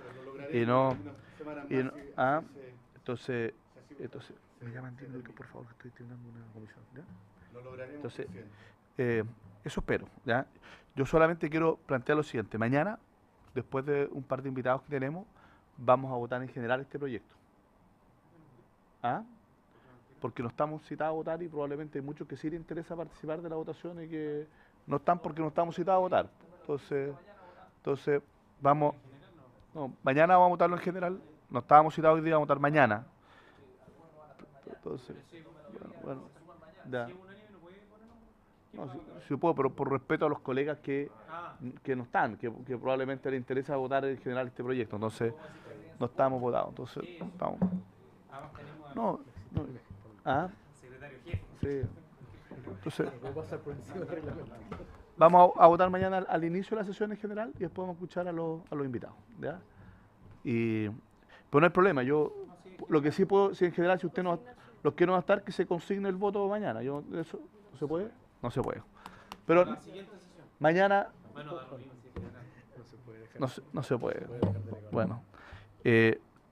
Entonces me llaman, por favor, que estoy teniendo una comisión, ¿ya? Lo lograremos. Entonces, eso espero, ¿ya? Yo solamente quiero plantear lo siguiente. Mañana, después de un par de invitados que tenemos, vamos a votar en general este proyecto. ¿Ah? Porque no estamos citados a votar, y probablemente hay muchos que sí les interesa participar de la votación y que no están porque no estamos citados a votar. Entonces vamos... No, mañana vamos a votarlo en general. No estábamos citados hoy día, vamos a votar mañana. Entonces, bueno, ya. No, si puedo, pero por respeto a los colegas que no están, que probablemente les interesa votar en general este proyecto. Entonces, no estamos votados. Entonces, estamos. No. ¿Ah? Sí. Entonces, vamos a votar mañana al inicio de la sesión en general y después vamos a escuchar a los invitados. ¿Ya? Pero no hay problema. Yo lo que sí puedo, si en general, si usted no, los que no van a estar, que se consigne el voto mañana. ¿Eso no se puede? No se puede. Pero mañana no se puede. Bueno,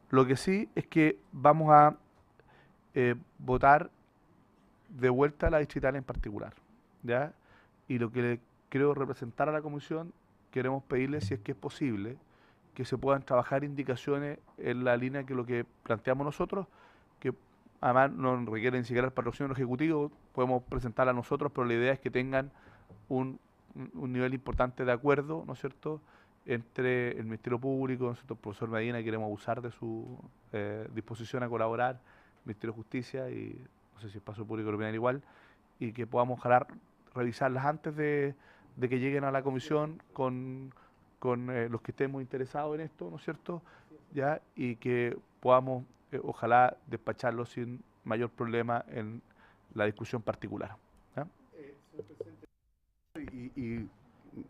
lo que sí es que vamos a votar de vuelta a la distrital en particular, ¿ya? Y lo que le creo representar a la comisión, queremos pedirle, si es que es posible, que se puedan trabajar indicaciones en la línea que lo que planteamos nosotros, que además no requieren ni siquiera el patrocinio del Ejecutivo, podemos presentarla a nosotros, pero la idea es que tengan un nivel importante de acuerdo, ¿no es cierto?, entre el Ministerio Público, ¿no es cierto?, el profesor Medina, y queremos abusar de su disposición a colaborar, Ministerio de Justicia y no sé si Espacio Público lo opinan igual, y que podamos ojalá revisarlas antes de que lleguen a la comisión con los que estemos interesados en esto, ¿no es cierto?, ya, y que podamos ojalá despacharlo sin mayor problema en la discusión particular. ¿Ya? Y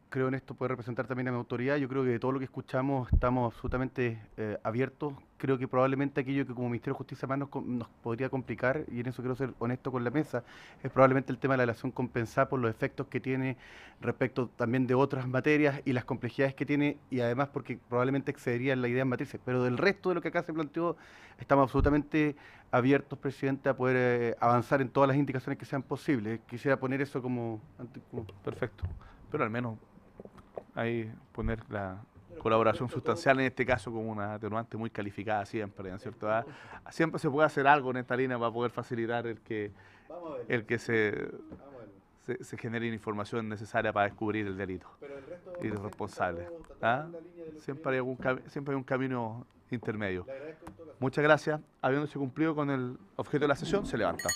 creo en esto puede representar también a mi autoridad. Yo creo que de todo lo que escuchamos estamos absolutamente abiertos. Creo que probablemente aquello que como Ministerio de Justicia más nos podría complicar, y en eso quiero ser honesto con la mesa, es probablemente el tema de la relación compensada por los efectos que tiene respecto también de otras materias y las complejidades que tiene, y además porque probablemente excedería la idea en matrices. Pero del resto de lo que acá se planteó, estamos absolutamente abiertos, presidente, a poder avanzar en todas las indicaciones que sean posibles. Quisiera poner eso como perfecto. Pero al menos ahí poner la colaboración sustancial en este caso como una atenuante muy calificada siempre, ¿no es cierto? Siempre se puede hacer algo en esta línea para poder facilitar el que se genere información necesaria para descubrir el delito y los responsables. Siempre hay un camino intermedio. Muchas gracias. Habiéndose cumplido con el objeto de la sesión, se levanta.